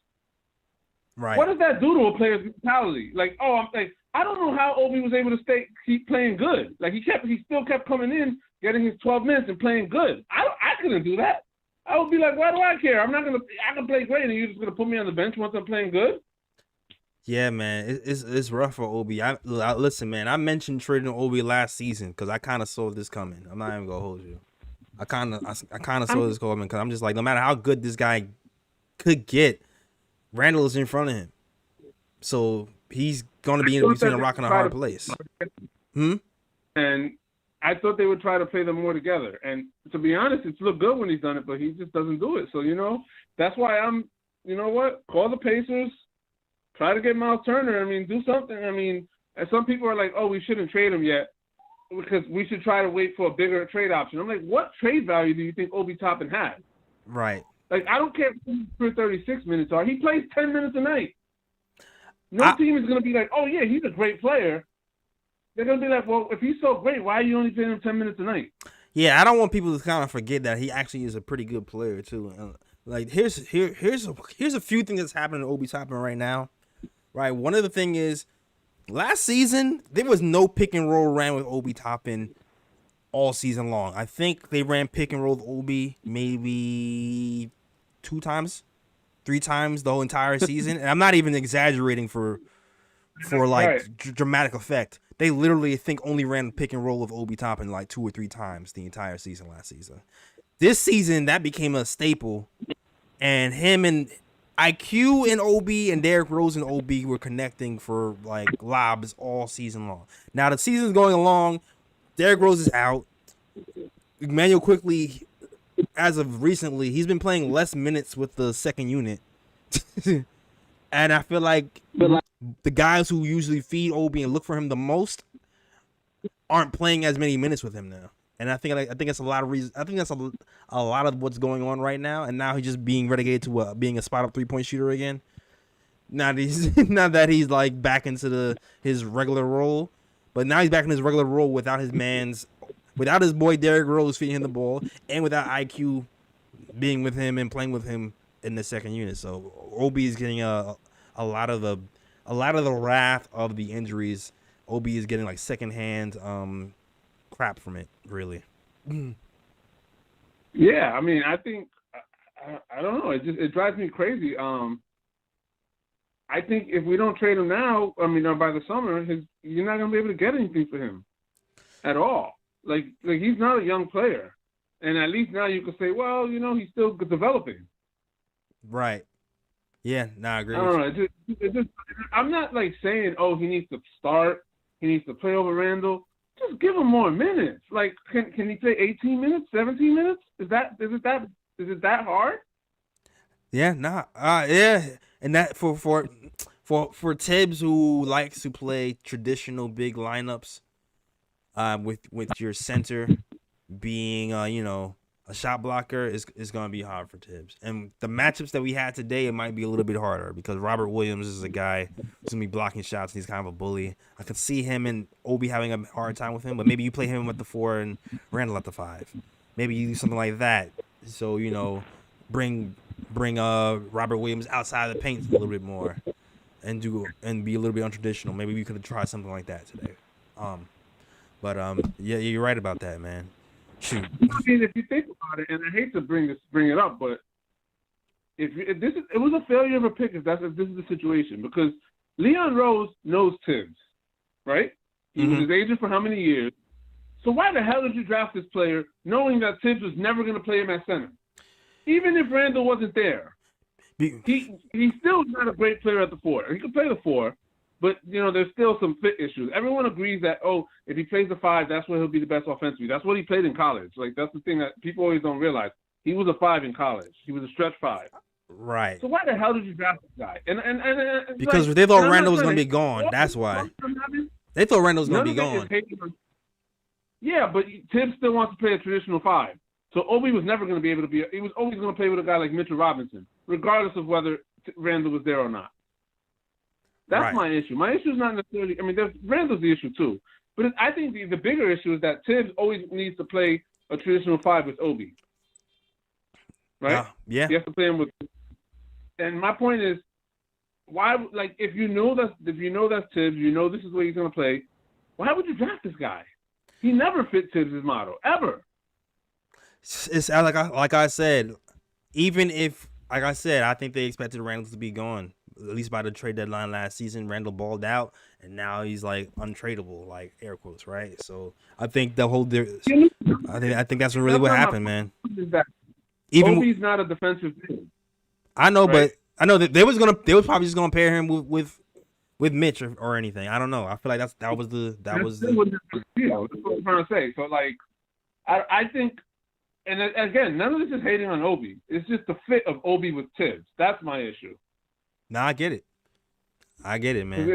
S2: right.
S4: What does that do to a player's mentality? Like, I don't know how Obi was able to keep playing good. Like, he still kept coming in, getting his 12 minutes and playing good. I couldn't do that. I would be like, why do I care? I can play great, and you're just gonna put me on the bench once I'm playing good.
S2: Yeah, man, it's rough for Obi. Listen, man, I mentioned trading Obi last season because I kind of saw this coming. I'm not even gonna hold you. I kind of saw this coming because I'm just like, no matter how good this guy could get, Randle is in front of him, so he's gonna be in between a rock and a hard place.
S4: And I thought they would try to play them more together. And to be honest, it's looked good when he's done it, but he just doesn't do it. So, you know, that's why you know what? Call the Pacers. Try to get Miles Turner. I mean, do something. I mean, and some people are like, oh, we shouldn't trade him yet because we should try to wait for a bigger trade option. I'm like, what trade value do you think Obi Toppin has?
S2: Right.
S4: Like, I don't care for 36 minutes are. He plays 10 minutes a night. No team is going to be like, oh, yeah, he's a great player. They're going to be like, well, if he's so great, why are you only paying him 10 minutes a night?
S2: Yeah, I don't want people to kind of forget that he actually is a pretty good player, too. Like, here's a few things that's happening to Obi Toppin right now. Right, one of the thing is, last season, there was no pick and roll ran with Obi Toppin all season long. I think they ran pick and roll with Obi maybe 2 times, 3 times the whole entire season. And I'm not even exaggerating for like
S4: right.
S2: Dramatic effect. They literally, I think, only ran pick and roll with Obi Toppin like 2 or 3 times the entire season last season. This season, that became a staple. And him and IQ and OB and Derrick Rose and OB were connecting for like lobs all season long. Now the season's going along. Derrick Rose is out. Immanuel Quickly, as of recently, he's been playing less minutes with the second unit. And I feel like the guys who usually feed OB and look for him the most aren't playing as many minutes with him now. And I think that's a lot of reasons. I think that's a lot of what's going on right now. And now he's just being relegated to being a spot up 3-point shooter again. Now that he's like back into his regular role, but now he's back in his regular role without his boy Derrick Rose feeding him the ball, and without IQ being with him and playing with him in the second unit. So OB is getting a lot of the wrath of the injuries. OB is getting like secondhand crap from it, really.
S4: Yeah, I mean, I think I don't know. It drives me crazy. I think if we don't trade him now, I mean, by the summer, you're not gonna be able to get anything for him at all. Like he's not a young player, and at least now you can say, well, you know, he's still developing.
S2: Right. Yeah. I agree.
S4: I don't know. I'm not like saying, oh, he needs to start. He needs to play over Randle. Just give him more minutes. Like, can he play 18 minutes, 17 minutes? Is it that hard?
S2: Yeah, yeah, and that for Tibbs, who likes to play traditional big lineups, with your center being a shot blocker is going to be hard for Tibbs. And the matchups that we had today, it might be a little bit harder because Robert Williams is a guy who's going to be blocking shots, and he's kind of a bully. I could see him and Obi having a hard time with him, but maybe you play him at the 4 and Randle at the 5. Maybe you do something like that. So, bring Robert Williams outside the paint a little bit more and be a little bit untraditional. Maybe we could have tried something like that today. Yeah, you're right about that, man. Shoot.
S4: I mean, if you think about it, and I hate to bring it up, but it was a failure of a pick if this is the situation, because Leon Rose knows Tibbs, right? He was his agent for how many years? So why the hell did you draft this player knowing that Tibbs was never going to play him at center? Even if Randle wasn't there, he's still not a great player at the 4. He could play the 4. But, there's still some fit issues. Everyone agrees that, if he plays the 5, that's where he'll be the best offensively. That's what he played in college. Like, that's the thing that people always don't realize. He was a 5 in college. He was a stretch 5.
S2: Right.
S4: So why the hell did you draft this guy? And
S2: because they thought Randle was going to be gone. That's why. They thought Randle was going to be gone.
S4: Yeah, but Tibbs still wants to play a traditional 5. So Obi was never going to be able to be – he was always going to play with a guy like Mitchell Robinson, regardless of whether Randle was there or not. That's my issue. My issue is not necessarily – I mean, Randle's the issue too. But I think the bigger issue is that Tibbs always needs to play a traditional 5 with Obi. Right?
S2: Yeah.
S4: He has to play him with – and my point is, why – like, if you know that's Tibbs, this is where he's going to play, why would you draft this guy? He never fit Tibbs' model, ever.
S2: It's like I said, even if – like I said, I think they expected Randle to be gone. At least by the trade deadline last season, Randle balled out, and now he's like untradeable, like air quotes, right? So I think I think that's really what happened, man.
S4: Even Obi's not a defensive team.
S2: I know, right? But I know that they was probably just gonna pair him with Mitch or anything. I don't know. I feel like that was
S4: that's what I'm trying to say. So like, I think. And again, none of this is hating on Obi. It's just the fit of Obi with Tibbs. That's my issue.
S2: No, I get it, man.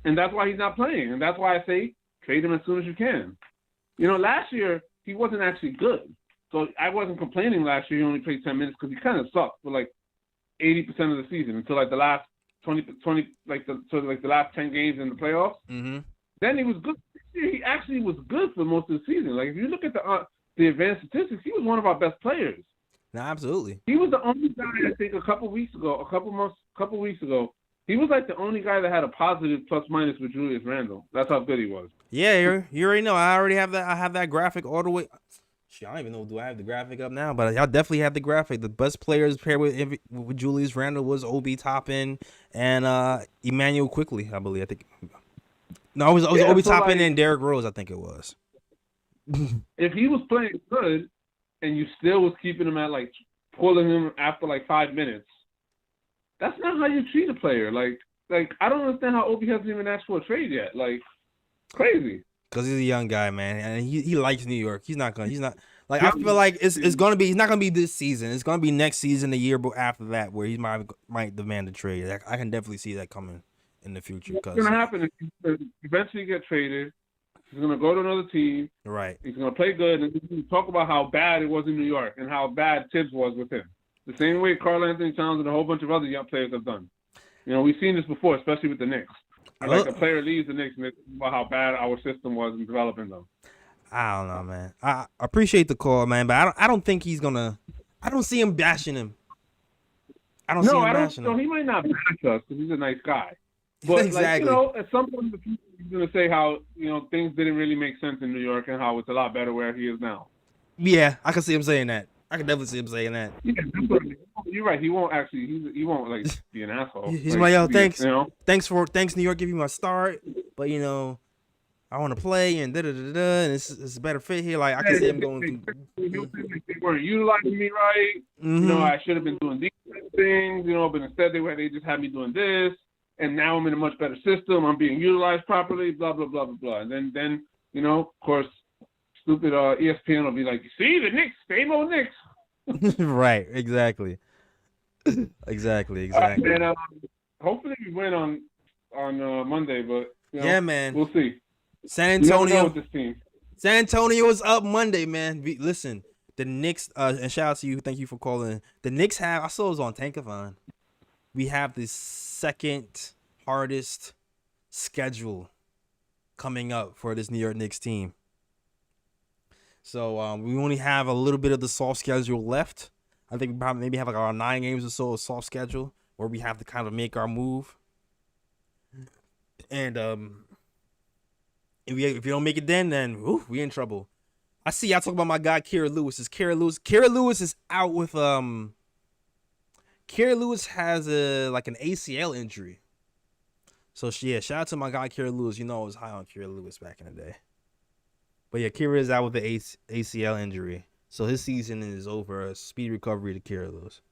S4: And that's why he's not playing. And that's why I say trade him as soon as you can. Last year, he wasn't actually good. So I wasn't complaining last year he only played 10 minutes because he kind of sucked for like 80% of the season until like the last 20 the last 10 games in the playoffs.
S2: Mm-hmm.
S4: Then he was good. This year, he actually was good for most of the season. Like if you look at the advanced statistics, he was one of our best players.
S2: No, absolutely.
S4: He was the only guy, I think, a couple weeks ago, he was like the only guy that had a positive plus-minus with Julius Randle. That's how good he was.
S2: Yeah, you already know. I already have that. I have that graphic all the way. Shit, I don't even know. Do I have the graphic up now? But I definitely have the graphic. The best players paired with Julius Randle was Obi Toppin and Immanuel Quickly, I believe. I think. No, it was Obi Toppin and Derrick Rose, I think it was.
S4: If he was playing good and you still was keeping him at like pulling him after like 5 minutes, that's not how you treat a player. Like I don't understand how Obi hasn't even asked for a trade yet. Like crazy.
S2: Because he's a young guy, man, and he likes New York. He's not like I feel like it's gonna be. He's not gonna be this season. It's gonna be next season, the year after that, where he might demand a trade. I can definitely see that coming in the future.
S4: What's gonna happen is he's eventually get traded. He's going to go to another team.
S2: Right.
S4: He's going to play good, and he's going to talk about how bad it was in New York and how bad Tibbs was with him. The same way Karl Anthony Towns and a whole bunch of other young players have done. We've seen this before, especially with the Knicks. Like a player leaves the Knicks and they talk about how bad our system was in developing them.
S2: I don't know, man. I appreciate the call, man, but I don't think he's going to – I don't see him bashing him. I don't see him bashing him.
S4: No, he might not bash us because he's a nice guy. But,
S2: exactly.
S4: At some point, he's going to say how, things didn't really make sense in New York and how it's a lot better where he is now.
S2: Yeah, I can see him saying that. I can definitely see him saying that.
S4: Yeah, you're right. He won't actually, he won't, like, be an asshole.
S2: He's like, thanks. Thanks, New York, giving me my start. But, I want to play and da-da-da-da, and it's a better fit here. Like, I can see him going through.
S4: They weren't utilizing me right.
S2: Mm-hmm.
S4: I should have been doing these things, but instead they just had me doing this. And now I'm in a much better system. I'm being utilized properly, blah, blah, blah, blah, blah. And then of course, stupid ESPN will be like, see, the Knicks, same old Knicks.
S2: Right, exactly. Exactly.
S4: And hopefully we win on Monday, but
S2: yeah, man,
S4: we'll see.
S2: San Antonio
S4: with this team.
S2: San Antonio is up Monday, man. Listen, The Knicks, and shout out to you. Thank you for calling. The Knicks have, I saw it was on Tankathon. We have the second hardest schedule coming up for this New York Knicks team. So we only have a little bit of the soft schedule left. I think we probably maybe have like around 9 games or so of soft schedule where we have to kind of make our move. And if you don't make it then we in trouble. I see y'all talking about my guy Kira Lewis. Kira Lewis is out with Kira Lewis has an ACL injury. So yeah, shout out to my guy Kira Lewis. You know I was high on Kira Lewis back in the day. But yeah, Kira is out with the ACL injury. So his season is over. A speedy recovery to Kira Lewis.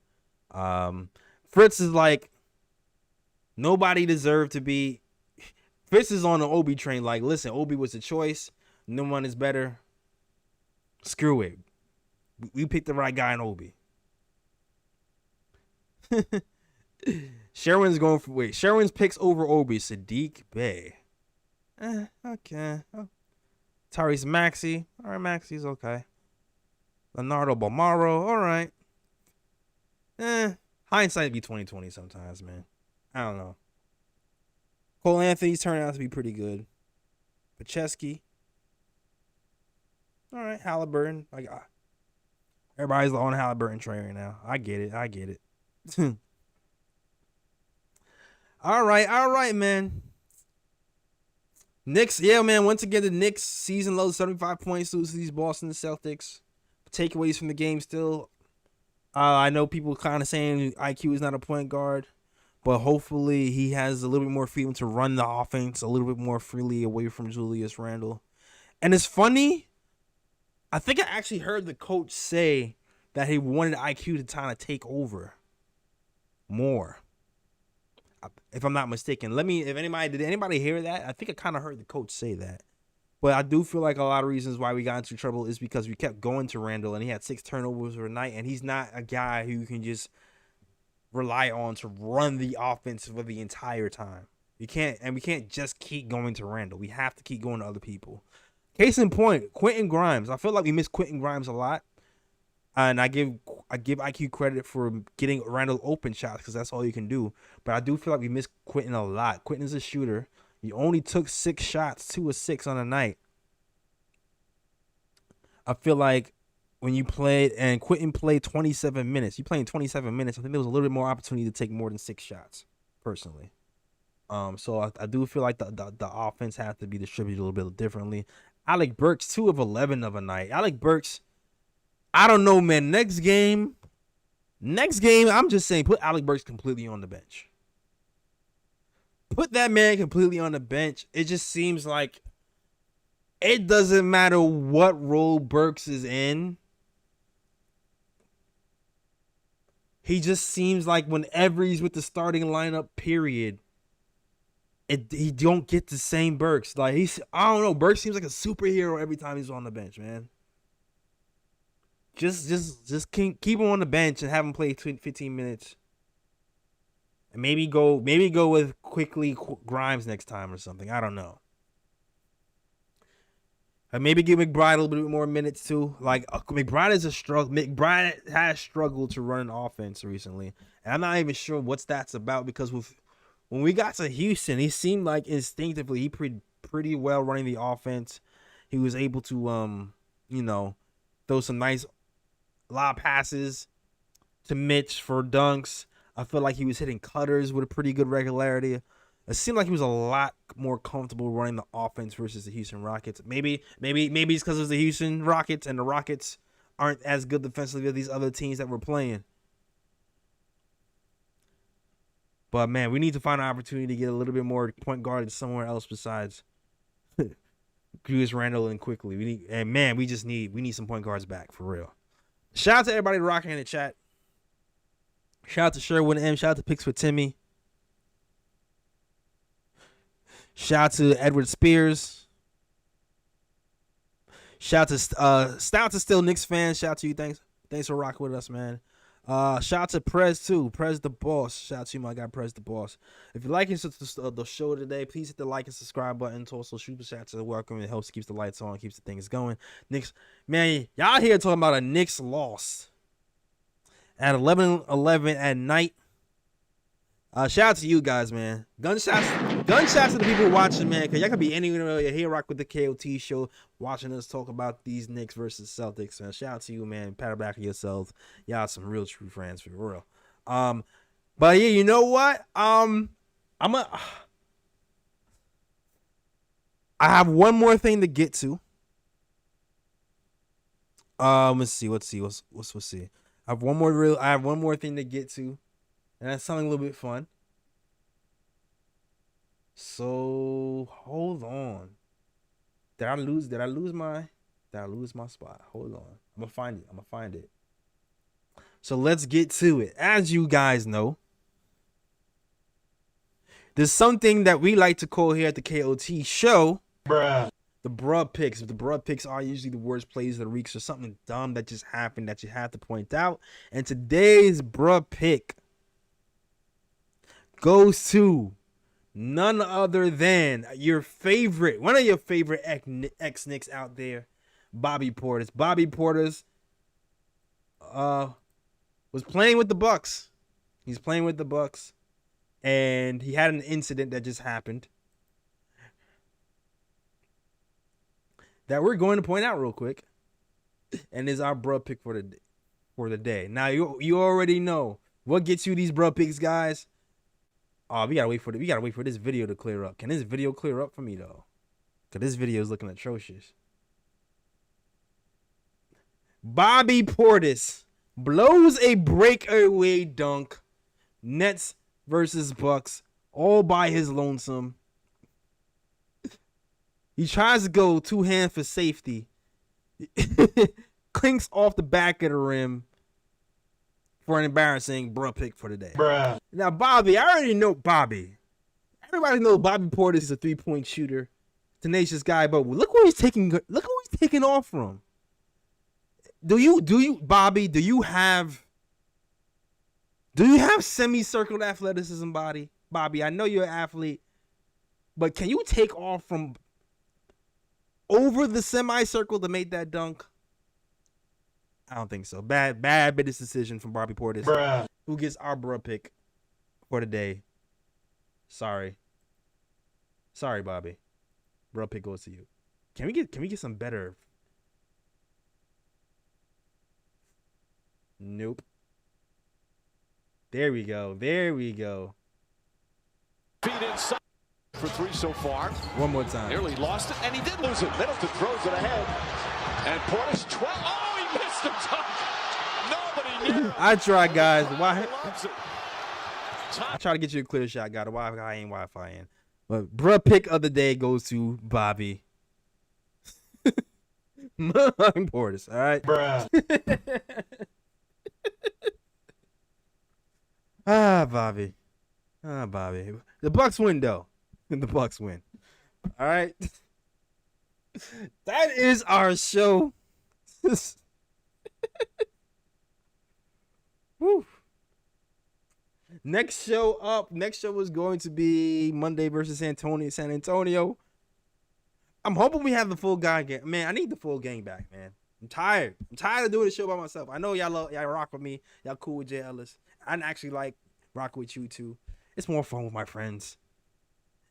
S2: Fritz is like, nobody deserved to be. Fritz is on the Obi train. Like, listen, Obi was the choice. No one is better. Screw it. We picked the right guy in Obi. Sherwin's picks over Obi. Sadiq Bey. Okay. Tyrese Maxey. All right, Maxey's okay. Leonardo Balmaro. All right. Hindsight be 20/20 sometimes, man. I don't know. Cole Anthony's turned out to be pretty good. Pacheski. All right, Halliburton. Everybody's on Halliburton train right now. I get it. All right, man. Knicks, yeah, man. Once again, the Knicks season low 75 points lose to these Boston Celtics. Takeaways from the game still. I know people kind of saying IQ is not a point guard, but hopefully he has a little bit more freedom to run the offense a little bit more freely away from Julius Randle. And it's funny. I think I actually heard the coach say that he wanted IQ to kind of take over more. If I'm not mistaken. Did anybody hear that? I think I kind of heard the coach say that. But I do feel like a lot of reasons why we got into trouble is because we kept going to Randle and he had 6 turnovers overnight, and he's not a guy who you can just rely on to run the offense for the entire time. We can't just keep going to Randle. We have to keep going to other people. Case in point, Quentin Grimes. I feel like we miss Quentin Grimes a lot. And I give IQ credit for getting Randle open shots because that's all you can do. But I do feel like we miss Quentin a lot. Quentin's a shooter. He only took 6 shots, 2 of 6 on a night. I feel like when you played, and Quentin played 27 minutes. You playing 27 minutes. I think there was a little bit more opportunity to take more than 6 shots, personally. So I do feel like the offense has to be distributed a little bit differently. Alec Burks, 2 of 11 of a night. Alec Burks, I don't know, man. Next game, I'm just saying, put Alec Burks completely on the bench. Put that man completely on the bench. It just seems like it doesn't matter what role Burks is in. He just seems like whenever he's with the starting lineup, period, he don't get the same Burks. Like I don't know. Burks seems like a superhero every time he's on the bench, man. Just keep him on the bench and have him play 15 minutes. And maybe go with Quickly Grimes next time or something. I don't know. And maybe give McBride a little bit more minutes too. Like McBride is a struggle. McBride has struggled to run an offense recently, and I'm not even sure what that's about because when we got to Houston, he seemed like instinctively he pretty well running the offense. He was able to throw some nice lob passes to Mitch for dunks. I feel like he was hitting cutters with a pretty good regularity. It seemed like he was a lot more comfortable running the offense versus the Houston Rockets. Maybe it's because of the Houston Rockets, and the Rockets aren't as good defensively as these other teams that we're playing. But man, we need to find an opportunity to get a little bit more point guard somewhere else besides Julius Randle and Quickly. We need some point guards back for real. Shout out to everybody rocking in the chat. Shout out to Sherwin M. Shout out to Picks with Timmy. Shout out to Edward Spears. Shout out to Stout to still Knicks fans. Shout out to you. Thanks for rocking with us, man. Shout out to Prez too. Prez the boss. Shout out to you, my guy Prez the boss. If you're liking the show today, please hit the like and subscribe button. To also super chats are welcome. It helps keeps the lights on, keeps the things going. Knicks, man, y'all here talking about a Knicks loss at 11:11 at night. Shout out to you guys, man. Gunshots to the people watching, man. Cause y'all could be anywhere here, rock with the KOT show, watching us talk about these Knicks versus Celtics. Man, shout out to you, man. Pat back of yourselves. Y'all some real true friends for real. But yeah, you know what? I have one more thing to get to. Let's see. I have one more thing to get to. And that's something a little bit fun. So hold on. Did I lose my spot? Hold on. I'm gonna find it. So let's get to it. As you guys know, there's something that we like to call here at the KOT show. The bruh picks. The bruh picks are usually the worst plays of the week, so something dumb that just happened that you have to point out. And today's bruh pick goes to none other than one of your favorite ex-Knicks out there, Bobby Portis. Bobby Portis was playing with the Bucks. He's playing with the Bucks, and he had an incident that just happened that we're going to point out real quick, and is our bruh pick for the day. Now you already know what gets you these bruh picks, guys. Oh, we gotta wait for this video to clear up. Can this video clear up for me though? Cause this video is looking atrocious. Bobby Portis blows a breakaway dunk. Nets versus Bucks, all by his lonesome. He tries to go two hand for safety. Clinks off the back of the rim. For an embarrassing bruh pick for the day. Now, Bobby, I already know Bobby. Everybody knows Bobby Portis is a 3-point shooter, tenacious guy. But look who he's taking. Look who he's taking off from. Do you, Bobby? Do you have semicircle athleticism, Bobby? I know you're an athlete, but can you take off from over the semicircle to make that dunk? I don't think so. Bad business decision from Bobby Portis. Who gets our bruh pick for the day? Sorry, Bobby. Bruh pick goes to you. Can we get some better? Nope. There we go.
S5: Feet inside for 3 so far.
S2: One more time.
S5: Nearly lost it, and he did lose it. Middleton throws it ahead. And Portis 12. Oh, he missed the dunk. Nobody knew.
S2: I tried, guys. Why? I try to get you a clear shot, guy. The Wi-Fi ain't Wi-Fi in. But bruh pick of the day goes to Bobby. Portis, all right? Bobby. The Bucks win, though. The Bucks win. All right? That is our show. Woo. Next show is going to be Monday versus San Antonio. I'm hoping we have the full gang. Man, I need the full gang back, man. I'm tired of doing the show by myself. I know y'all rock with me. Y'all cool with Jay Ellis. I actually like rocking with you too. It's more fun with my friends.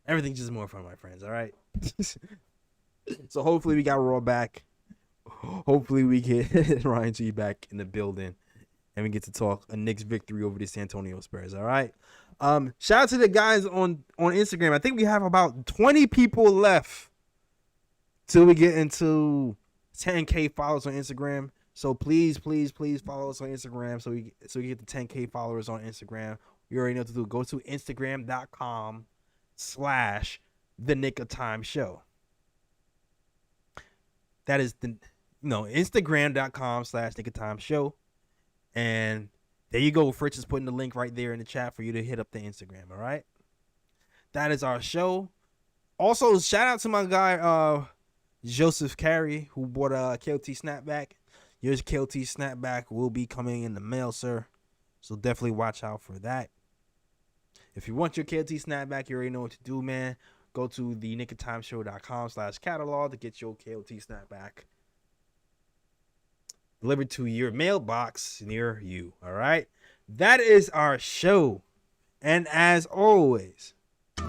S2: Everything's just more fun with my friends, all right? So hopefully we got Raw back. Hopefully we get Ryan G back in the building. And we get to talk a Knicks victory over the San Antonio Spurs, all right? Shout out to the guys on Instagram. I think we have about 20 people left till we get into 10K followers on Instagram. So please follow us on Instagram so we get the 10K followers on Instagram. You already know what to do. Go to Instagram.com/The Nick of Time Show. That is Instagram.com/Nick of Time Show. And there you go. Fritz is putting the link right there in the chat for you to hit up the Instagram. All right. That is our show. Also, shout out to my guy, Joseph Carey, who bought a KOT snapback. Your KOT snapback will be coming in the mail, sir. So definitely watch out for that. If you want your KOT snapback, you already know what to do, man. Go to the nickoftimeshow.com/catalog to get your KOT snapback delivered to your mailbox near you. All right. That is our show. And as always,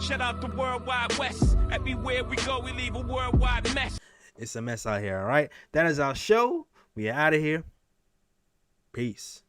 S6: shout out the Worldwide West. Everywhere we go, we leave a worldwide mess.
S2: It's a mess out here. All right. That is our show. We are out of here. Peace.